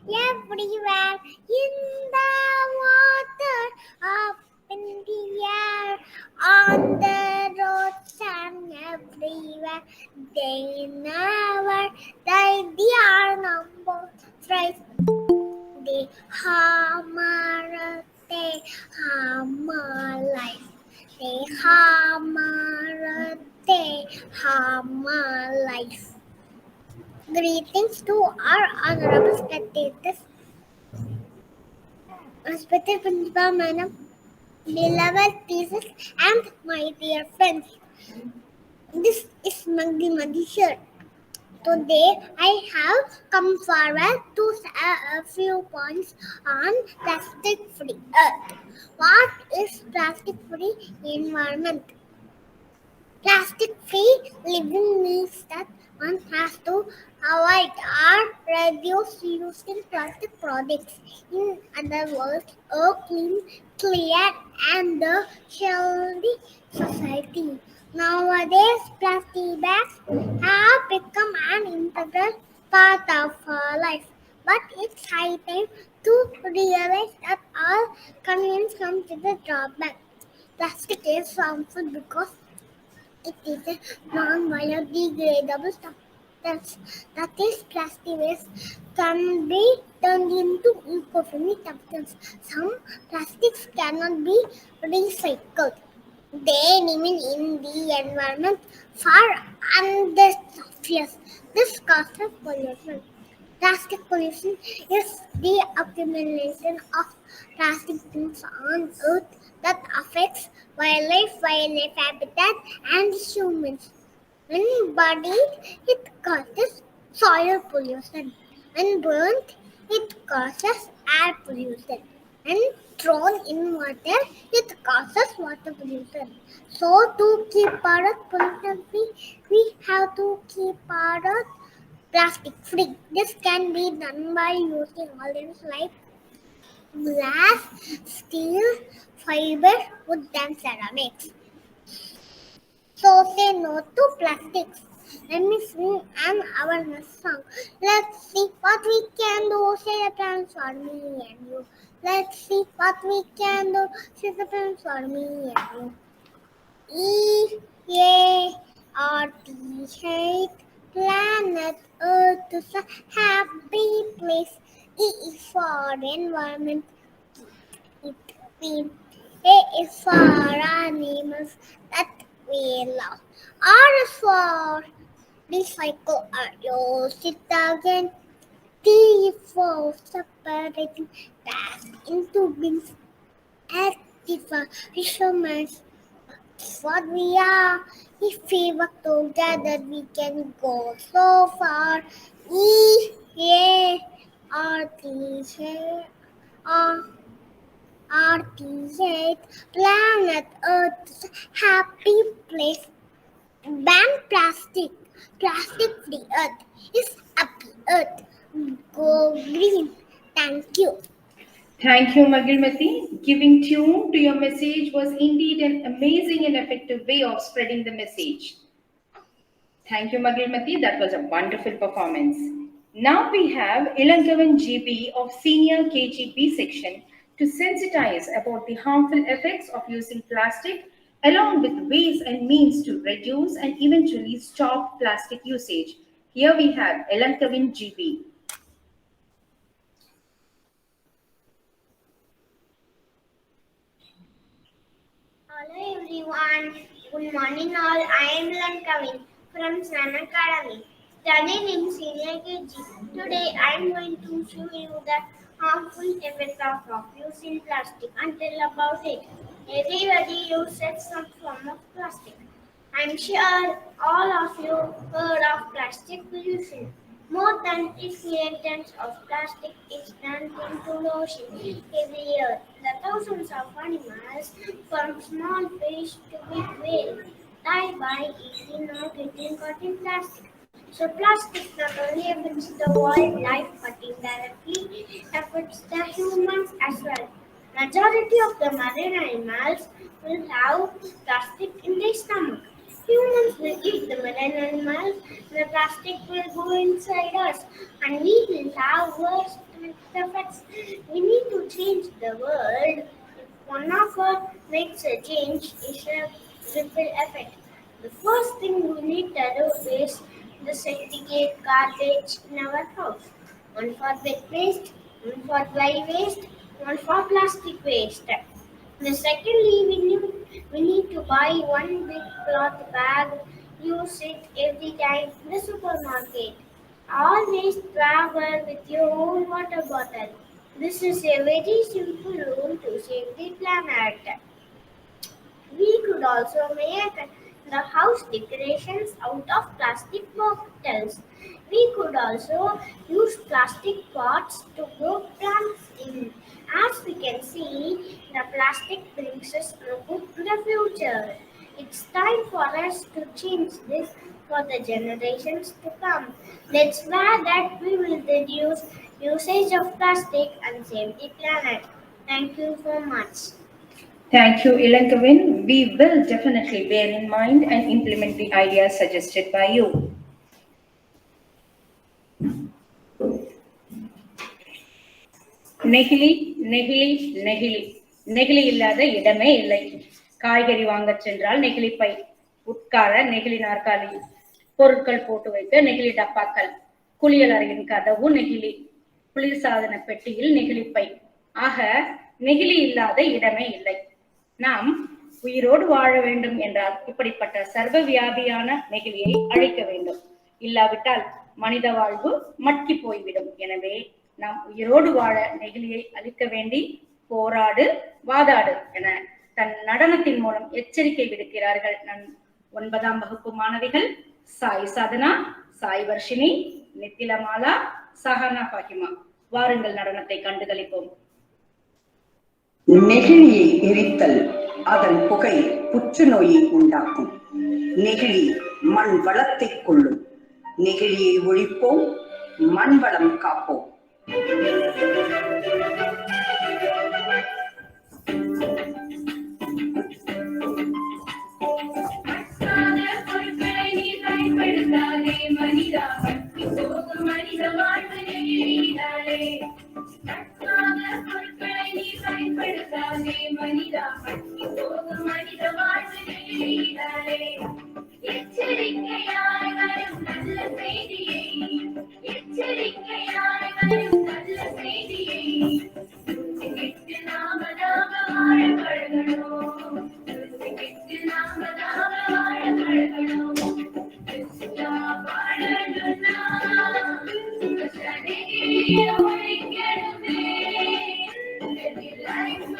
S8: everywhere. In the water, up in the air, on the roads and everywhere. They never die, they are numbered thrice. They hammer they harm our life. They harm our earth, they harm our life. Greetings to our honorable spectators, respected principal madam, beloved teachers, and my dear friends. This is Magdi Madhishar. Today I have come forward to say a few points on plastic-free earth. What is plastic-free environment? Plastic-free living means that one has to avoid or reduce using plastic products. In other words, a clean, clear, and healthy society. Nowadays, plastic bags have become an integral part of our life. But it's high time to realize that all convenience comes with a drawback. Plastic is harmful because it is a non-biodegradable substance. That is, plastic waste can be turned into eco-friendly substance. Some plastics cannot be recycled. They remain in the environment for hundreds of years. This causes pollution. Plastic pollution is the accumulation of plastic things on Earth that affects wildlife habitat, and humans. When bodied, it causes soil pollution. When burnt, it causes air pollution. When thrown in water, it causes water pollution. So, to keep our Earth pollution free, we have to keep our Earth plastic free. This can be done by using alternatives like glass, steel, fiber, wood, and ceramics. So say no to plastics. Let me sing an awareness song. Let's see what we can do. Say the plans for me and you. Let's see what we can do. Say the plans for me and you. E-A-R-T-H, planet Earth is a happy place. E is for environment. It means A is for animals that we love. R is for recycle or use it again. T is for separating trash into bins. S is for fishermen. What we are. If we work together, we can go so far. E A R T H RT8, planet Earth's happy place. Ban plastic. Plastic free Earth is happy Earth. Go green. Thank you.
S4: Thank you, Magilmati. Giving tune to your message was indeed an amazing and effective way of spreading the message. Thank you, Magilmati. That was a wonderful performance. Now we have Ilangavan GB of Senior KGB section to sensitize about the harmful effects of using plastic, along with ways and means to reduce and eventually stop plastic usage. Here we have Ilangavan GB.
S8: Hello everyone. Good morning all. I am Lan Kavin from San Academy, studying in Senior KG. Today I am going to show you the harmful effects of using plastic and tell about it. Everybody uses some form of plastic. I'm sure all of you heard of plastic pollution. More than 8 million tons of plastic is dumped into the ocean every year. The thousands of animals, from small fish to big whales, die by eating or getting caught in plastic. So plastic not only affects the wildlife but indirectly affects the humans as well. Majority of the marine animals will have plastic in their stomach. Humans will eat the marine animals, the plastic will go inside us, and we will have worse effects. We need to change the world. If one of us makes a change, it's a ripple effect. The first thing we need to do is to segregate garbage in our house. One for wet waste, one for dry waste,
S7: for plastic waste. The secondly, we need to buy one big cloth bag, use it every time in the supermarket. Always travel with your own water bottle. This is a very simple rule to save the planet. We could also make the house decorations out of plastic bottles. We could also use plastic pots to grow plants in. As we can see, the plastic brings us trouble to the future. It's time for us to change this for the generations to come. Let's swear that we will reduce usage of plastic and save the planet. Thank you so much.
S4: Thank you, Ilankavin. We will definitely bear in mind and implement the ideas suggested by you. நெகிழி நெகிழி நெகிழி நெகிழி இல்லாத இடமே இல்லை. காய்கறி வாங்கச் சென்றால் நெகிழிப்பை, உட்கார நெகிழி நாற்காலி, பொருட்கள் போட்டு வைக்க நெகிழி டப்பாக்கள், குளியல் அறையின் கதவு நெகிழி, குளிர்சாதன பெட்டியில் நெகிழிப்பை. ஆக நெகிழி இல்லாத இடமே இல்லை. நாம் உயிரோடு வாழ வேண்டும் என்றால் இப்படிப்பட்ட சர்வ வியாபியான நெகிழியை அழிக்க வேண்டும். இல்லாவிட்டால் மனித வாழ்வு மட்கி போய்விடும். எனவே நாம் உயிரோடு வாழ நெகிழியை அழிக்க வேண்டி போராடு, வாதாடு என தன் நடனத்தின் மூலம் எச்சரிக்கை விடுக்கிறார்கள் நம் 9ஆம் வகுப்பு மாணவிகள் சாய் சாதனா, சாய் வர்ஷினி, நித்திலமாலா, சஹானா பாகிமா. வாருங்கள் நடனத்தை கண்டுகளிப்போம்.
S10: நெகிழியை எரித்தல் அதன் புகை புற்றுநோயை உண்டாக்கும். நெகிழி மண் வளத்தை கொள்ளும். நெகிழியை ஒழிப்போம், மண் வளம் காப்போம்.
S5: எச்சரிக்கையாய் வரும் நல்ல செய்தியை, எச்சரிக்கையாய் வரும் நல்ல செய்தியை கேட்டு நாம வாழ பழகணும். கேட்டு நாம வாழ பழகணும். வாழணும்னா நெகிழியை ஒழிக்கணுமே. லைஃப்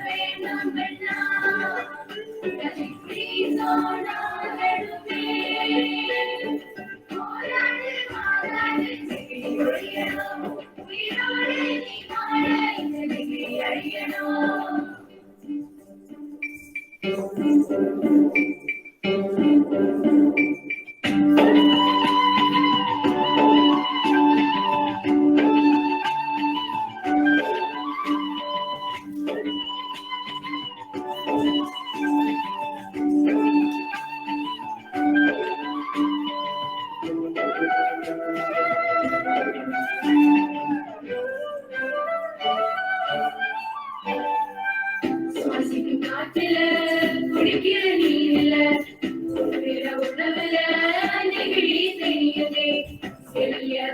S5: வேணும்னா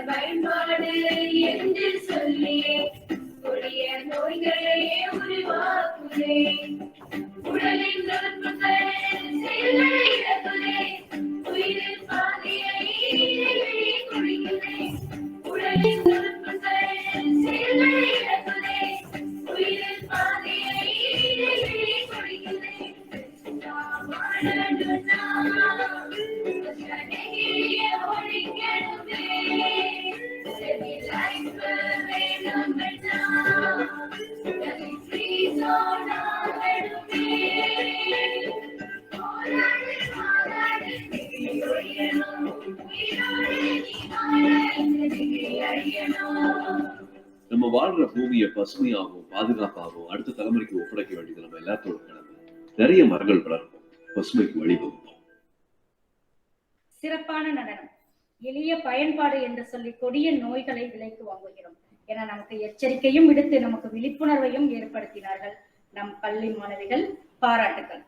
S5: பயன்பாடு என்று சொல்லியே கொடிய நோய்களை உருவாக்குதே. உடலின் நுட்பங்கள் செயலிழக்குதே. உயிரின் பாதையை நெகிழி குடிக்குதே. உடலின் நுட்பங்கள் செயலிழக்குதே. உயிரின் பாதையை நெகிழி குடிக்குதே. வாழணும்னா நெகிழியை ஒழிக்கணுமே. லைஃப் வேணும்னா ஃப்ரீ ஜோன் ஆகணுமே. போராடு வாழாடு நெகிழி ஒழியணும். உயிரோடு நீ வாழ இந்த நெகிழி அழியணும்.
S11: நம்ம வாழ்ற பூமியை பசுமையாகவும் பாதுகாப்பாகவும் அடுத்த தலைமுறைக்கு ஒப்படைக்க வேண்டியது நம்ம எல்லாத்தோட கடமை. நிறைய மரங்கள் வளர்ப்போம், பசுமைக்கு வழிவகுப்போம்.
S4: சிறப்பான நடனம், எளிய பயன்பாடு என்று சொல்லி கொடிய நோய்களை விலைக்கு வாங்குகிறோம் என நமக்கு எச்சரிக்கையும் விடுத்து நமக்கு விழிப்புணர்வையும் ஏற்படுத்தினார்கள் நம் பள்ளி மாணவிகள். பாராட்டுக்கள்.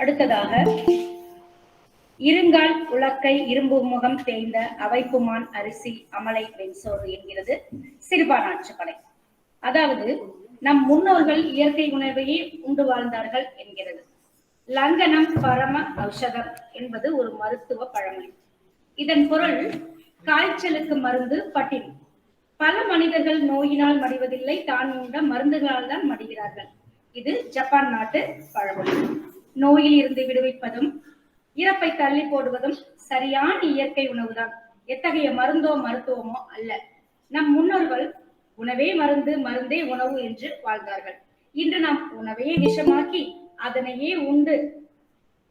S4: அடுத்ததாக இருங்கால் உலக்கை இரும்பு முகம் தேய்ந்த அவைப்புமான் அரிசி அமலை வெண்சோறு என்கிறது சிறுபானாற்று படை. அதாவது நம் முன்னோர்கள் இயற்கை உணவையே உண்டு வாழ்ந்தார்கள் என்கிறது. லங்கனம் பரம ஔஷதம் என்பது ஒரு மருத்துவ பழமொழி. இதன் பொருள் காய்ச்சலுக்கு மருந்து பட்டினி. பல மனிதர்கள் நோயினால் மடிவதில்லை, தான் உண்ட மருந்துகளால் தான் மடிகிறார்கள். இது ஜப்பான் நாட்டு பழமொழி. நோயில் இருந்து விடுவிப்பதும் இறப்பை தள்ளி போடுவதும் சரியான இயற்கை உணவுதான், எத்தகைய மருந்தோ மருத்துவமோ அல்ல. நம் முன்னோர்கள் உணவே மருந்து, மருந்தே உணவு என்று வாழ்ந்தார்கள். இன்று நாம் உணவையே விஷமாக்கி அதனையே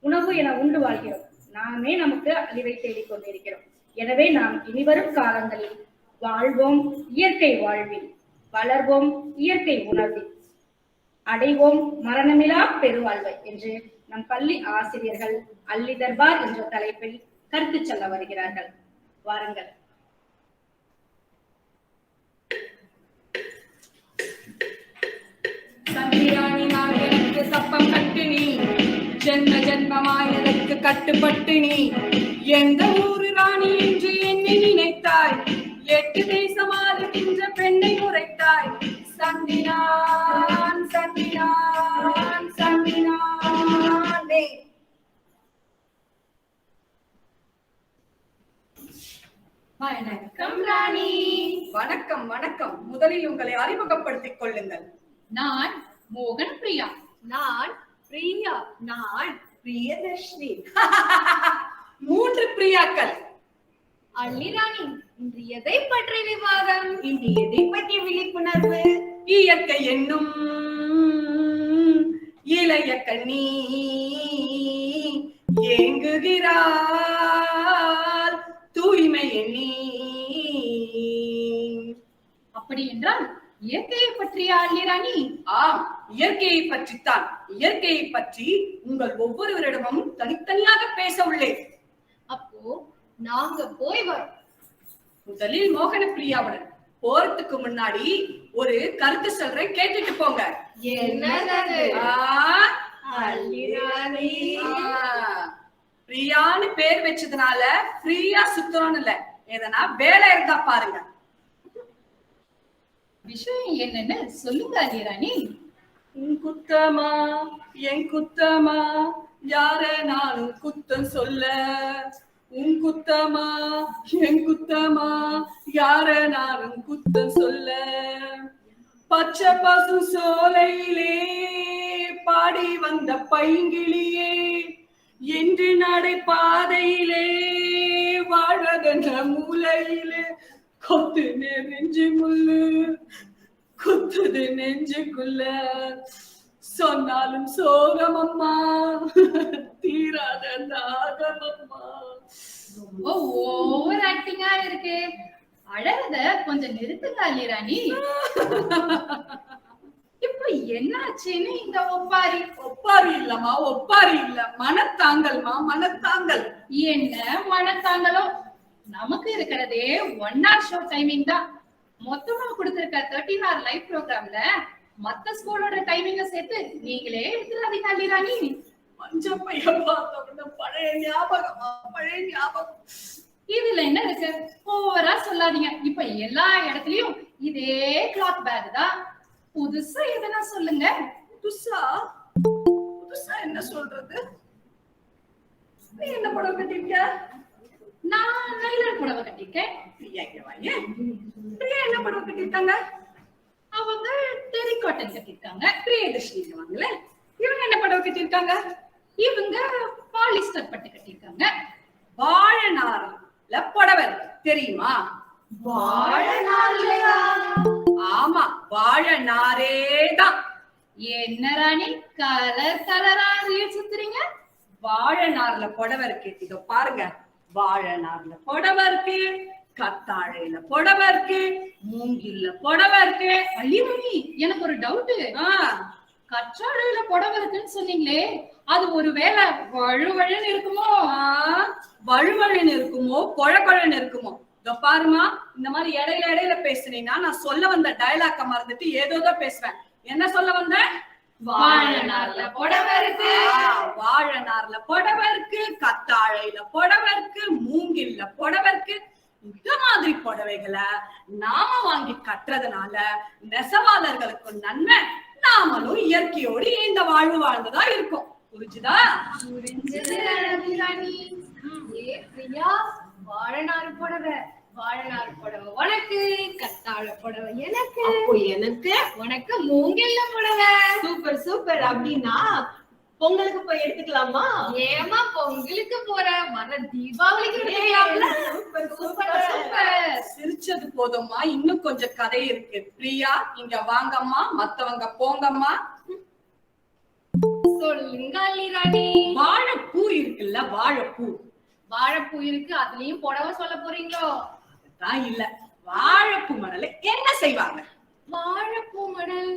S4: உணவு என உண்டு வாழ்கிறோம். நாமே நமக்கு அழிவை தேடிக் கொண்டிருக்கிறோம். எனவே நாம் இனிவரும் காலங்களில் வாழ்வோம் இயற்கை வாழ்வில், வளர்வோம் இயற்கை உணர்வில், அடைவோம் மரணமிலா பெருவாழ்வை என்று நம் பள்ளி ஆசிரியர்கள் அல்லி தர்பார் என்ற தலைப்பில் கருத்து சொல்ல வருகிறார்கள். வாருங்கள்.
S12: சந்திராணி நான் எனக்கு சப்பம் கட்டினி, ஜென்ம ஜென்மமாய் எனக்கு கட்டுப்பட்டினி. எந்த ஊரு ராணி என்று என்னை நினைத்தாய், 8 தேசமாளுகின்ற பெண்ணை உரைத்தாய். சந்தினான் சந்தினான் சந்தினானே. வணக்கம் ராணி. வணக்கம் வணக்கம். முதலில் உங்களை அறிமுகப்படுத்திக் கொள்ளுங்கள்.
S13: நான் மோகன் பிரியா. நான் பிரியா. நான் பிரியதர்ஷினி.
S12: 3 பிரியாக்கள்.
S13: அல்லிராணி, இன்று எதை பற்றி விவாதம்?
S12: இன்று எதை பற்றி விழிப்புணர்வு? இயற்கை என்னும் இளைய கண்ணி ஏங்குகிறாள் தூய்மை எண்ணி.
S13: அப்படி என்றால் இயற்கையை பற்றியா அல்லிராணி?
S12: ஆம், இயற்கையை பற்றித்தான். இயற்கையை பற்றி உங்கள் ஒவ்வொருவரிடமும் தனித்தனியாக பேச உள்ளேன்.
S13: அப்போ நாங்க போய் வரோம்.
S12: முதலில் மோகன பிரியாவுடன் போறதுக்கு முன்னாடி ஒரு கருத்து சொல்றேன், கேட்டுட்டு போங்க.
S13: என்னது?
S12: அல்லிராணி. பிரியான்னு பேர் வச்சதுனால ஃப்ரீயா சுத்தணும்னு இல்ல, எதனா வேலை இருந்தா பாருங்க.
S13: விஷயம் என்னன்னு சொல்லுங்க அல்லிராணி.
S12: உன் குத்தமா என் குத்தமா யார நானும் குத்தம் சொல்ல. உன் குத்தமா என் குத்தமா யார நானும் குத்தம் சொல்ல. பச்சை பசு சோலையிலே பாடி வந்த பைங்கிளியே, என்று நடை பாதையிலே வாழ்வதென்ற மூலையிலே கொத்து நெஞ்சு முள்ளு குத்துது நெஞ்சுக்குள்ள. சொன்னாலும் சோகமம்மா தீராத தாகமம்மா.
S13: ரொம்ப ஓவர் ஆக்டிங்கா இருக்கு. அழகத கொஞ்சம் நிறுத்துங்க அல்லிராணி. இப்ப என்னாச்சுன்னு இந்த ஒப்பாரி?
S12: ஒப்பாரி இல்லம்மா, ஒப்பாரி இல்ல, மனத்தாங்கல்மா, மனத்தாங்கல்.
S13: என்ன மனத்தாங்கலோ? நமக்கு இருக்கிறதே 1 hour ஷோ டைமிங் தான். மொத்தமா கொடுத்திருக்க 13 hour லைவ் ப்ரோக்ராம்ல மத்த ஸ்கூலோட டைமிங்க சேர்த்து நீங்களே எடுத்துறாதீங்க அல்லிராணி.
S12: மஞ்சள் பையன் பார்த்தோம்னா பழைய ஞாபகமா, பழைய ஞாபகம்.
S13: இதுல என்ன இருக்கு? ஓவரா சொல்லாதீங்க. இப்ப எல்லா இடத்துலயும் இதே கிளாத் பேக் தான். புதுசா எதனா சொல்லுங்க.
S12: புதுசா புதுசா என்ன சொல்றது? நீ என்ன புடவை கட்டிருக்க?
S13: நான் நைலன் புடவை கட்டிருக்கேன்.
S12: பிரியா என்ன புடவை கட்டிருக்காங்க?
S13: அவங்க டெரி காட்டன் கட்டிருக்காங்க.
S12: பிரியதர்ஷினி வாங்கல. இவங்க என்ன புடவை கட்டிருக்காங்க?
S13: இவங்க பாலிஸ்டர் பட்டு கட்டிருக்காங்க.
S12: வாழைநார்ல புடவை தெரியுமா?
S13: வாழைநார்லையா?
S12: ஆமா, வாழைநாரே தான்.
S13: என்ன ராணி கலர் கலரா சுத்துறீங்க?
S12: வாழைநார்ல புடவை இருக்கு, இதோ பாருங்க. வாழைநார்ல புடவை இருக்கு, கத்தாழையில புடவை இருக்கு, மூங்கில்ல புடவை இருக்கு.
S13: அல்லிராணி, எனக்கு ஒரு டவுட். கற்றாழையில புடவை இருக்குன்னு சொன்னீங்களே, அது ஒருவேளை வழுவழுன்னு இருக்குமோ?
S12: வழுவழுன்னு இருக்குமோ, கொழன்னு இருக்குமோ? இதோ பாருமா, இந்த மாதிரி இடையில பேசுனீங்கன்னா நான் சொல்ல வந்த டயலாக்க மறந்துட்டு ஏதோதோ பேசுவேன். என்ன சொல்ல வந்தேன்?
S13: வாழைநார்ல புடவை இருக்கு,
S12: வாழைநார்ல புடவை இருக்கு, கத்தாழையில புடவை இருக்கு, மூங்கில்ல புடவை இருக்கு. இந்த மாதிரி புடவைகளை நாம வாங்கி கட்டுறதுனால நெசவாளர்களுக்கு நன்மை, நாமளும் இயற்கையோடு இந்த வாழ்வு வாழ்ந்ததா இருக்கும். புரிஞ்சுதா?
S13: புரிஞ்சது ராணி. ஏ பிரியா, வாழைநாறு புடவை உனக்கு, கத்தாழ புடவை எனக்கு,
S14: அப்போ எனக்கு,
S13: உனக்கு மூங்கில்ல புடவை.
S14: Super super. அப்படின்னா பொங்கலுக்கு போய் எடுத்துக்கலாமா?
S13: ஏமா பொங்கலுக்கு போற, வர தீபாவளிக்கு எடுத்துக்கலாம்ல.
S14: Super
S13: super
S14: super.
S13: சூப்பர்.
S12: சிரிச்சது போதும்மா, இன்னும் கொஞ்சம் கதை இருக்கு. பிரியா, இங்க வாங்கம்மா, மத்தவங்க போங்கம்மா.
S13: சொல்லுங்க அல்லி ராணி.
S12: வாழைப்பூ இருக்குல்ல,
S13: வாழைப்பூ இருக்கு, அதுலயும் புடவை சொல்ல போறீங்களோ?
S12: தான் இல்ல. வாழைப்பூ மடல என்ன செய்வாங்க?
S13: வாழைப்பூ மடல்,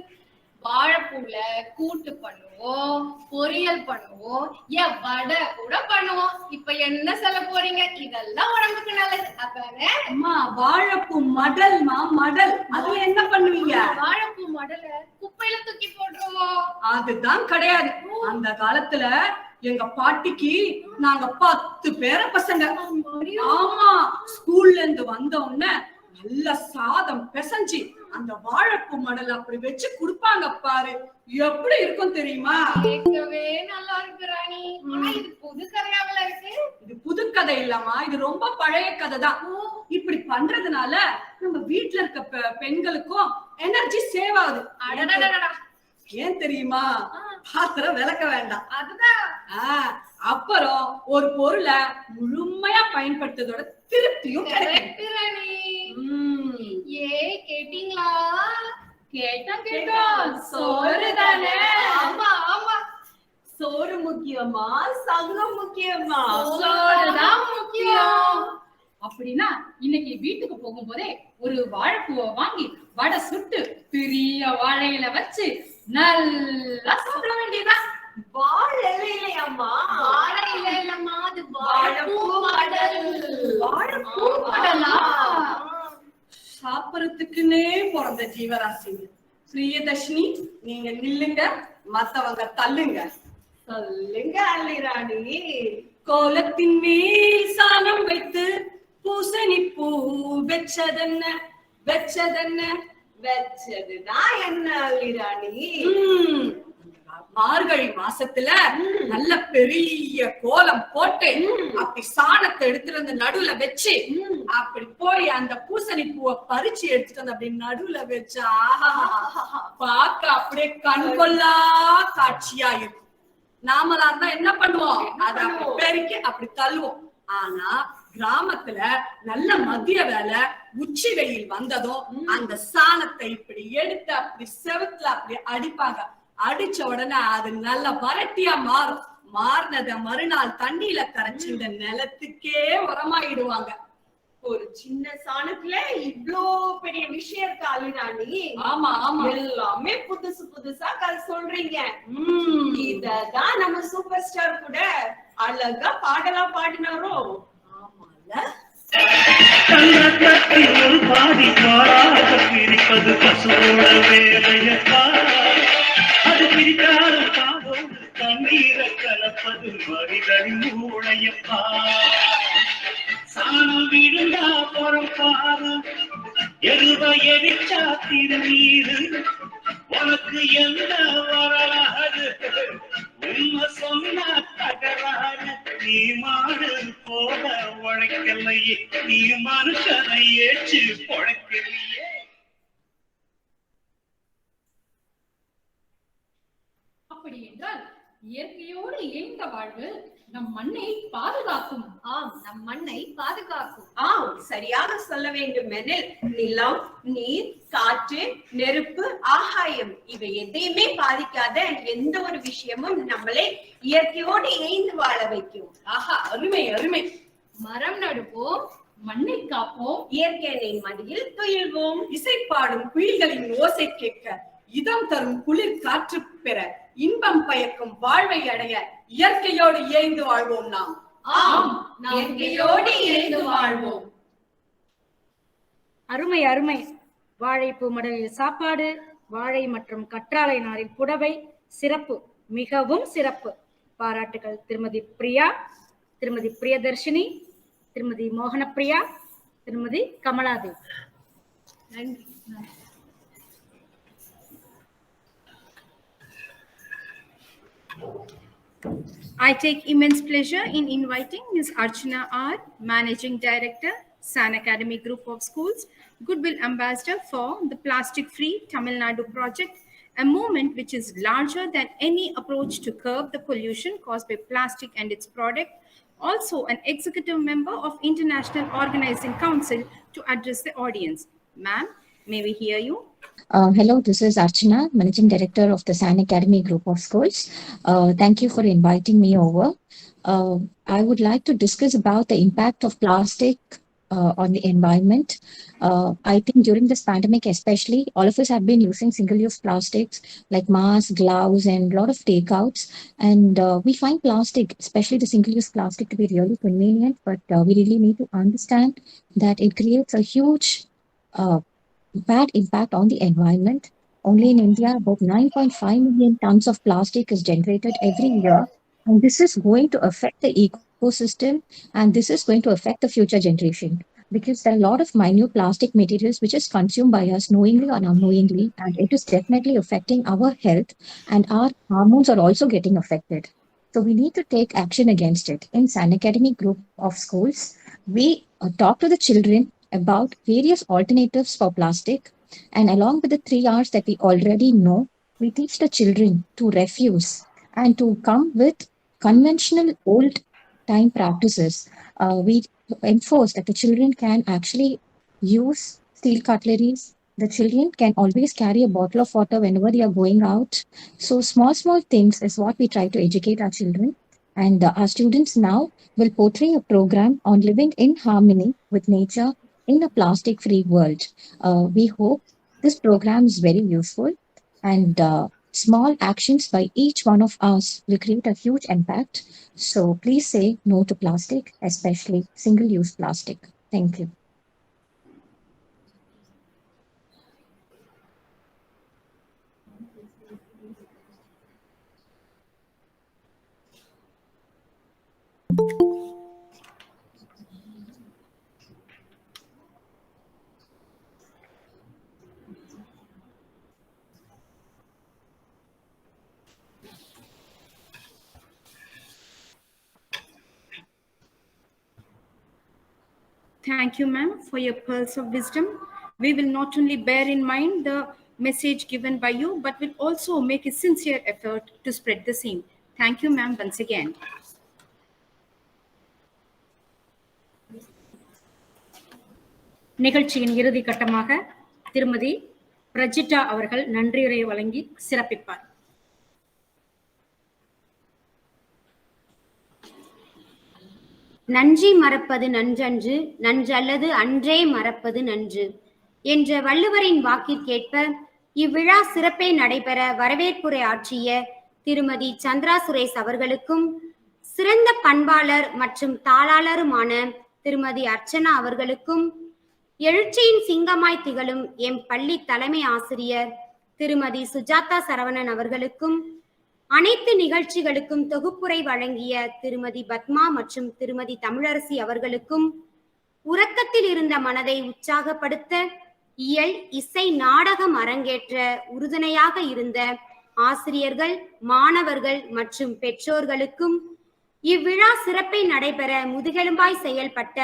S13: வாழைப்பூல கூட்டு பண்ணுவோம், பொரியல் பண்ணுவோம், ஏன் வடை கூட பண்ணுவோம். இப்ப என்ன சொல்ல போறீங்க? இதெல்லாம் உடம்புக்கு நல்லது அதானே?
S12: அம்மா, வாழைப்பூ மடல்மா, மடல். அதுல என்ன பண்ணுவீங்க?
S13: வாழைப்பூ மடல குப்பையில தூக்கி போட்டுருவோம்.
S12: அதுதான் கிடையாது. அந்த காலத்துல எங்க பாட்டிக்கு நாங்க 10 பேர பசங்க. ஆமா, ஸ்கூல்ல இருந்து வந்த உடனே நல்ல சாதம் பிசைஞ்சு அந்த வாழைப்பூ மடல் அப்படி வச்சு குடுப்பாங்க பாரு, எப்படி இருக்கும் தெரியுமா?
S13: கேட்கவே நல்லா இருக்கு ராணி. ஆனா இது புது கதையாவல இருக்கு.
S12: இது புது கதை இல்லம்மா, இது ரொம்ப பழைய கதை தான். இப்படி பண்றதுனால நம்ம வீட்டுல இருக்க பெண்களுக்கும் எனர்ஜி சேவ் ஆகுது.
S13: அடடடடா.
S12: ஏன் தெரியுமா? பாத்திரம் விளக்க வேண்டாம்.
S13: அதுதான்.
S12: அப்புறம் ஒரு பொருளை முழுமையா பயன்படுத்ததோட திருப்தியும்
S13: கரெக்ட் ராணி. ஏ கேட்டீங்களா? கேட்டோம். சோறு தானே? ஆமா ஆமா.
S14: சோறு முக்கியமா, சங்கம் முக்கியமா?
S13: சோறுதான் முக்கியம்.
S15: அப்படின்னா இன்னைக்கு வீட்டுக்கு போகும்போதே ஒரு வாழைப்பூவை வாங்கி வடை சுட்டு பெரிய வாழையில வச்சு நல்லா சாப்பிட வேண்டியதான்.
S14: வாழை இல்லையாம்மா?
S13: வாழை இல்லம்மா, அது வாழைப்பூ மடல்.
S14: வாழைப்பூ மடலா?
S12: சாப்பிடறதுக்குன்னே பிறந்த ஜீவராசிங்க. பிரியதர்ஷினி, நீங்க நில்லுங்க, மத்தவங்க தள்ளுங்க.
S14: சொல்லுங்க அல்லி ராணி.
S12: கோலத்தின் மேல் சாணம் வைத்து பூசணி பூ வெச்சதென்ன,
S14: வச்சதுதான் என்ன அல்லி ராணி?
S12: மார்கழி மாசத்துல நல்ல பெரிய கோலம் போட்டு அப்படி சாணத்தை எடுத்துட்டு வந்து நடுவுல வச்சு அப்படி போய் அந்த பூசணி பூவை பறிச்சு எடுத்துட்டு வந்து அப்படி நடுவுல வச்சா பார்க்க அப்படியே கண்கொள்ளா காட்சியா இருக்கும். நாமளா இருந்தா என்ன பண்ணுவோம்? அதை அப்படி பெருக்கி அப்படி தள்ளுவோம். ஆனா கிராமத்துல நல்ல மதிய வேலை, உச்சி வெயில் வந்ததும் அந்த சாணத்தை இப்படி எடுத்து அப்படி செவுத்துல அப்படி அடிப்பாங்க. அடிச்ச உடனே அது நல்ல வரட்டியா மாறும். மாறினத மறுநாள் தண்ணியில கரைச்சு இந்த நிலத்துக்கே உரமாயிடுவாங்க.
S14: ஒரு சின்ன சாணத்துல இவ்ளோ பெரிய விஷயம் இருக்கா அல்லி ராணி?
S12: ஆமா ஆமா,
S14: எல்லாமே புதுசு புதுசா கதை சொல்றீங்க. இததான் நம்ம சூப்பர் ஸ்டார் கூட அழகா பாடலா பாடினாரோ?
S16: தங்கத்தில் பாதி பாராக பிரிப்பது பசுவோட வேலையப்பா. அது பிரித்தாலும் காதோடு தண்ணீரை கலப்பது மனிதனின் மூளையப்பா. சாணம் விழுந்தா பொறப்பாரு, எருவ எரிச்சா திருநீரு. உனக்கு என்ன வரலாறு? உண்மை சொன்னா தகராறு. நீ மாடு போல உழைக்கலையே, நீ மனுஷனை ஏற்று பொழைக்கலையே.
S15: அப்படி என்றால் இயற்கையோடு இயந்த வாழ்வு நம் மண்ணை பாதுகாக்கும்.
S14: ஆம், நம் மண்ணை பாதுகாக்கும். ஆம், சரியாக சொல்ல வேண்டுமெனில் நிலம், நீர், காற்று, நெருப்பு, ஆகாயம் இவை எதையுமே பாதிக்காத எந்த ஒரு விஷயமும் நம்மளை இயற்கையோடு இணைந்து வாழ வைக்கும்.
S12: ஆஹா, அருமை அருமை.
S15: மரம் நடுவோம், மண்ணை காப்போம்,
S14: இயற்கையின் மடியில் துயில்வோம்.
S12: இசைப்பாடும் குயில்களின் ஓசை கேட்க, இதம் தரும் குளிர் காற்று பெற, இன்பம் பயக்கும் வாழ்வை அடைய இயற்கையோடு இணைந்து வாழ்வோம் நாம்.
S14: ஆம், இயற்கையோடு இணைந்து வாழ்வோம்.
S1: அருமை அருமை. வாழைப்பூ மடலில் சாப்பாடு, வாழை மற்றும் கற்றாழை நாரில் புடவை, சிறப்பு, மிகவும் சிறப்பு. பாராட்டுகள் திருமதி பிரியா, திருமதி பிரியதர்ஷினி, திருமதி மோகனப்பிரியா,
S2: திருமதி கமலாதேவி. நன்றி.
S1: I take immense pleasure in inviting Ms. Archana R., Managing Director, San Academy Group of Schools, Goodwill Ambassador for the Plastic Free Tamil Nadu project, a movement which is larger than any approach to curb the pollution caused by plastic and its product, also an executive member of International Organizing Council, to address the audience. Ma'am, may we hear you?
S17: Hello, this is Archana, Managing Director of the San Academy Group of Schools. Thank you for inviting me over. I would like to discuss about the impact of plastic on the environment. I think during this pandemic especially, all of us have been using single-use plastics like masks, gloves, and a lot of takeouts. And we find plastic, especially the single-use plastic, to be really convenient, but we really need to understand that it creates a huge bad impact on the environment. Only in India, about 9.5 million tons of plastic is generated every year. And this is going to affect the ecosystem, and this is going to affect the future generation, because there are a lot of minute plastic materials which is consumed by us knowingly or unknowingly, and it is definitely affecting our health, and our hormones are also getting affected. So we need to take action against it. In San Academy Group of Schools, we talk to the children about various alternatives for plastic, and along with the 3 R's that we already know, we teach the children to refuse and to come with conventional old time practices. We enforce that the children can actually use steel cutleries. The children can always carry a bottle of water whenever they are going out. So small things is what we try to educate our children. And our students now will portray a program on living in harmony with nature in a plastic-free world. We hope this program is very useful, and small actions by each one of us will create a huge impact. So please say no to plastic, especially single-use plastic. Thank you.
S1: Thank you, ma'am, for your pearls of wisdom. We will not only bear in mind the message given by you, but will also make a sincere effort to spread the same. Thank you, ma'am, once again.
S2: நிகழ்ச்சியின் இறுதி கட்டமாக திருமதி பிரஜிட்டா அவர்கள் நன்றியுரை வழங்கி சிறப்பிப்பார்.
S18: நன்றி மறப்பது நன்றன்று, நன்றல்லது அன்றே மறப்பது நன்று என்ற வள்ளுவரின் வாக்கிற்கேற்ப இவ்விழா சிறப்பே நடைபெற வரவேற்புரை ஆற்றிய திருமதி சந்திரா சுரேஷ் அவர்களுக்கும், சிறந்த பண்பாளர் மற்றும் தாளாளருமான திருமதி அர்ச்சனா அவர்களுக்கும், எழுச்சியின் சிங்கமாய் திகழும் எம் பள்ளி தலைமை ஆசிரியர் திருமதி சுஜாதா சரவணன் அவர்களுக்கும், அனைத்து நிகழ்ச்சிகளுக்கும் தொகுப்புரை வழங்கிய திருமதி பத்மா மற்றும் திருமதி தமிழரசி அவர்களுக்கும், உறக்கத்தில் இருந்த மனதை உற்சாகப்படுத்த இயல், இசை, நாடகம் அரங்கேற்ற உறுதுணையாக இருந்த ஆசிரியர்கள், மாணவர்கள் மற்றும் பெற்றோர்களுக்கும், இவ்விழா சிறப்பை நடைபெற முதுகெலும்பாய் செயல்பட்ட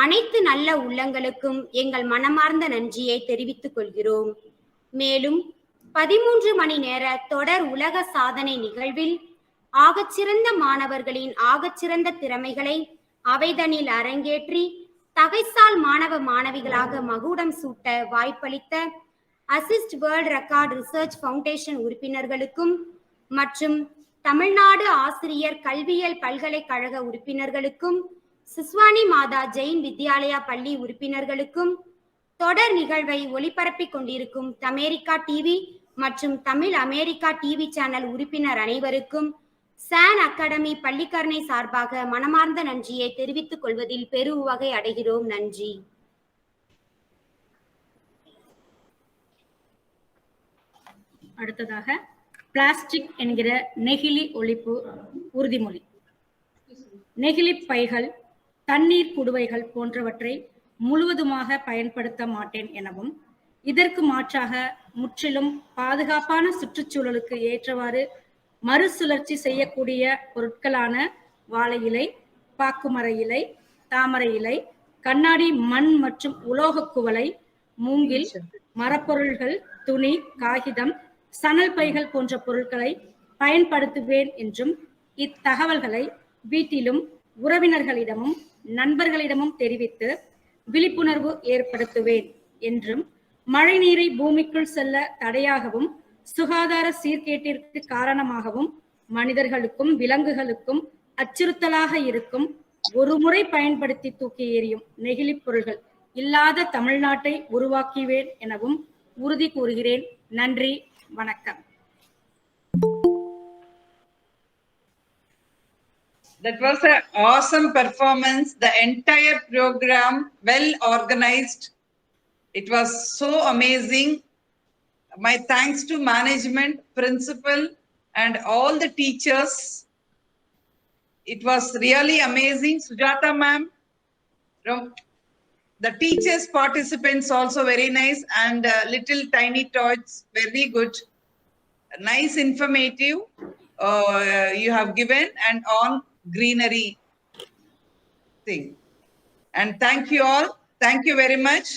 S18: அனைத்து நல்ல உள்ளங்களுக்கும் எங்கள் மனமார்ந்த நன்றியை தெரிவித்துக் கொள்கிறோம். மேலும் 13 மணி நேர தொடர் உலக சாதனை நிகழ்வில் ஆகச்சிறந்த மாணவர்களின் ஆகச்சிறந்த திறமைகளை அவைதனில் அரங்கேற்றி தகைசால் மாணவ மாணவிகளாக மகுடம் சூட்ட வாய்ப்பளித்த assist world record research foundation உறுப்பினர்களுக்கும் மற்றும் தமிழ்நாடு ஆசிரியர் கல்வியியல் பல்கலைக்கழக உறுப்பினர்களுக்கும், சிஸ்வானி மாதா ஜெயின் வித்யாலயா பள்ளி உறுப்பினர்களுக்கும், தொடர் நிகழ்வை ஒளிபரப்பிக் கொண்டிருக்கும் தமிழ் டிவி மற்றும் தமிழ் அமெரிக்கா டிவி சேனல் உறுப்பினர் அனைவருக்கும் சான் அகாடமி பள்ளிக்கரணை சார்பாக மனமார்ந்த நன்றியை தெரிவித்துக் கொள்வதில் பெருவகை அடைகிறோம். நன்றி.
S2: அடுத்ததாக பிளாஸ்டிக் என்கிற நெகிழி ஒழிப்பு உறுதிமொழி. நெகிழி பைகள், தண்ணீர் குடுவைகள் போன்றவற்றை முழுவதுமாக பயன்படுத்த மாட்டேன் எனவும், இதற்கு மாற்றாக முற்றிலும் பாதுகாப்பான சுற்றுச்சூழலுக்கு ஏற்றவாறு மறுசுழற்சி செய்யக்கூடிய பொருட்களான வாழை இலை, பாக்குமர இலை, தாமரை இலை, கண்ணாடி, மண் மற்றும் உலோக குவளை, மூங்கில், மரப்பொருள்கள், துணி, காகிதம், சணல் பைகள் போன்ற பொருட்களை பயன்படுத்துவேன் என்றும், இத்தகவல்களை வீட்டிலும் உறவினர்களிடமும் நண்பர்களிடமும் தெரிவித்து விழிப்புணர்வு ஏற்படுத்துவேன் என்றும், மழைநீரை பூமிக்குள் செல்ல தடையாகவும் சுகாதார சீர்கேட்டிற்கு காரணமாகவும் மனிதர்களுக்கும் விலங்குகளுக்கும் அச்சுறுத்தலாக இருக்கும் ஒருமுறை பயன்படுத்தி தூக்கி எறியும் நெகிழி பொருள்கள் இல்லாத தமிழ்நாட்டை உருவாக்குவேன் எனவும் உறுதி கூறுகிறேன். நன்றி, வணக்கம்.
S19: That was an awesome performance. The entire program well organized. It was so amazing. My thanks to management, principal, and all the teachers. It was really amazing. Sujata ma'am, the teachers, participants also very nice, and little tiny toys, very good. Nice, informative you have given, and on greenery thing. And thank you all. Thank you very much.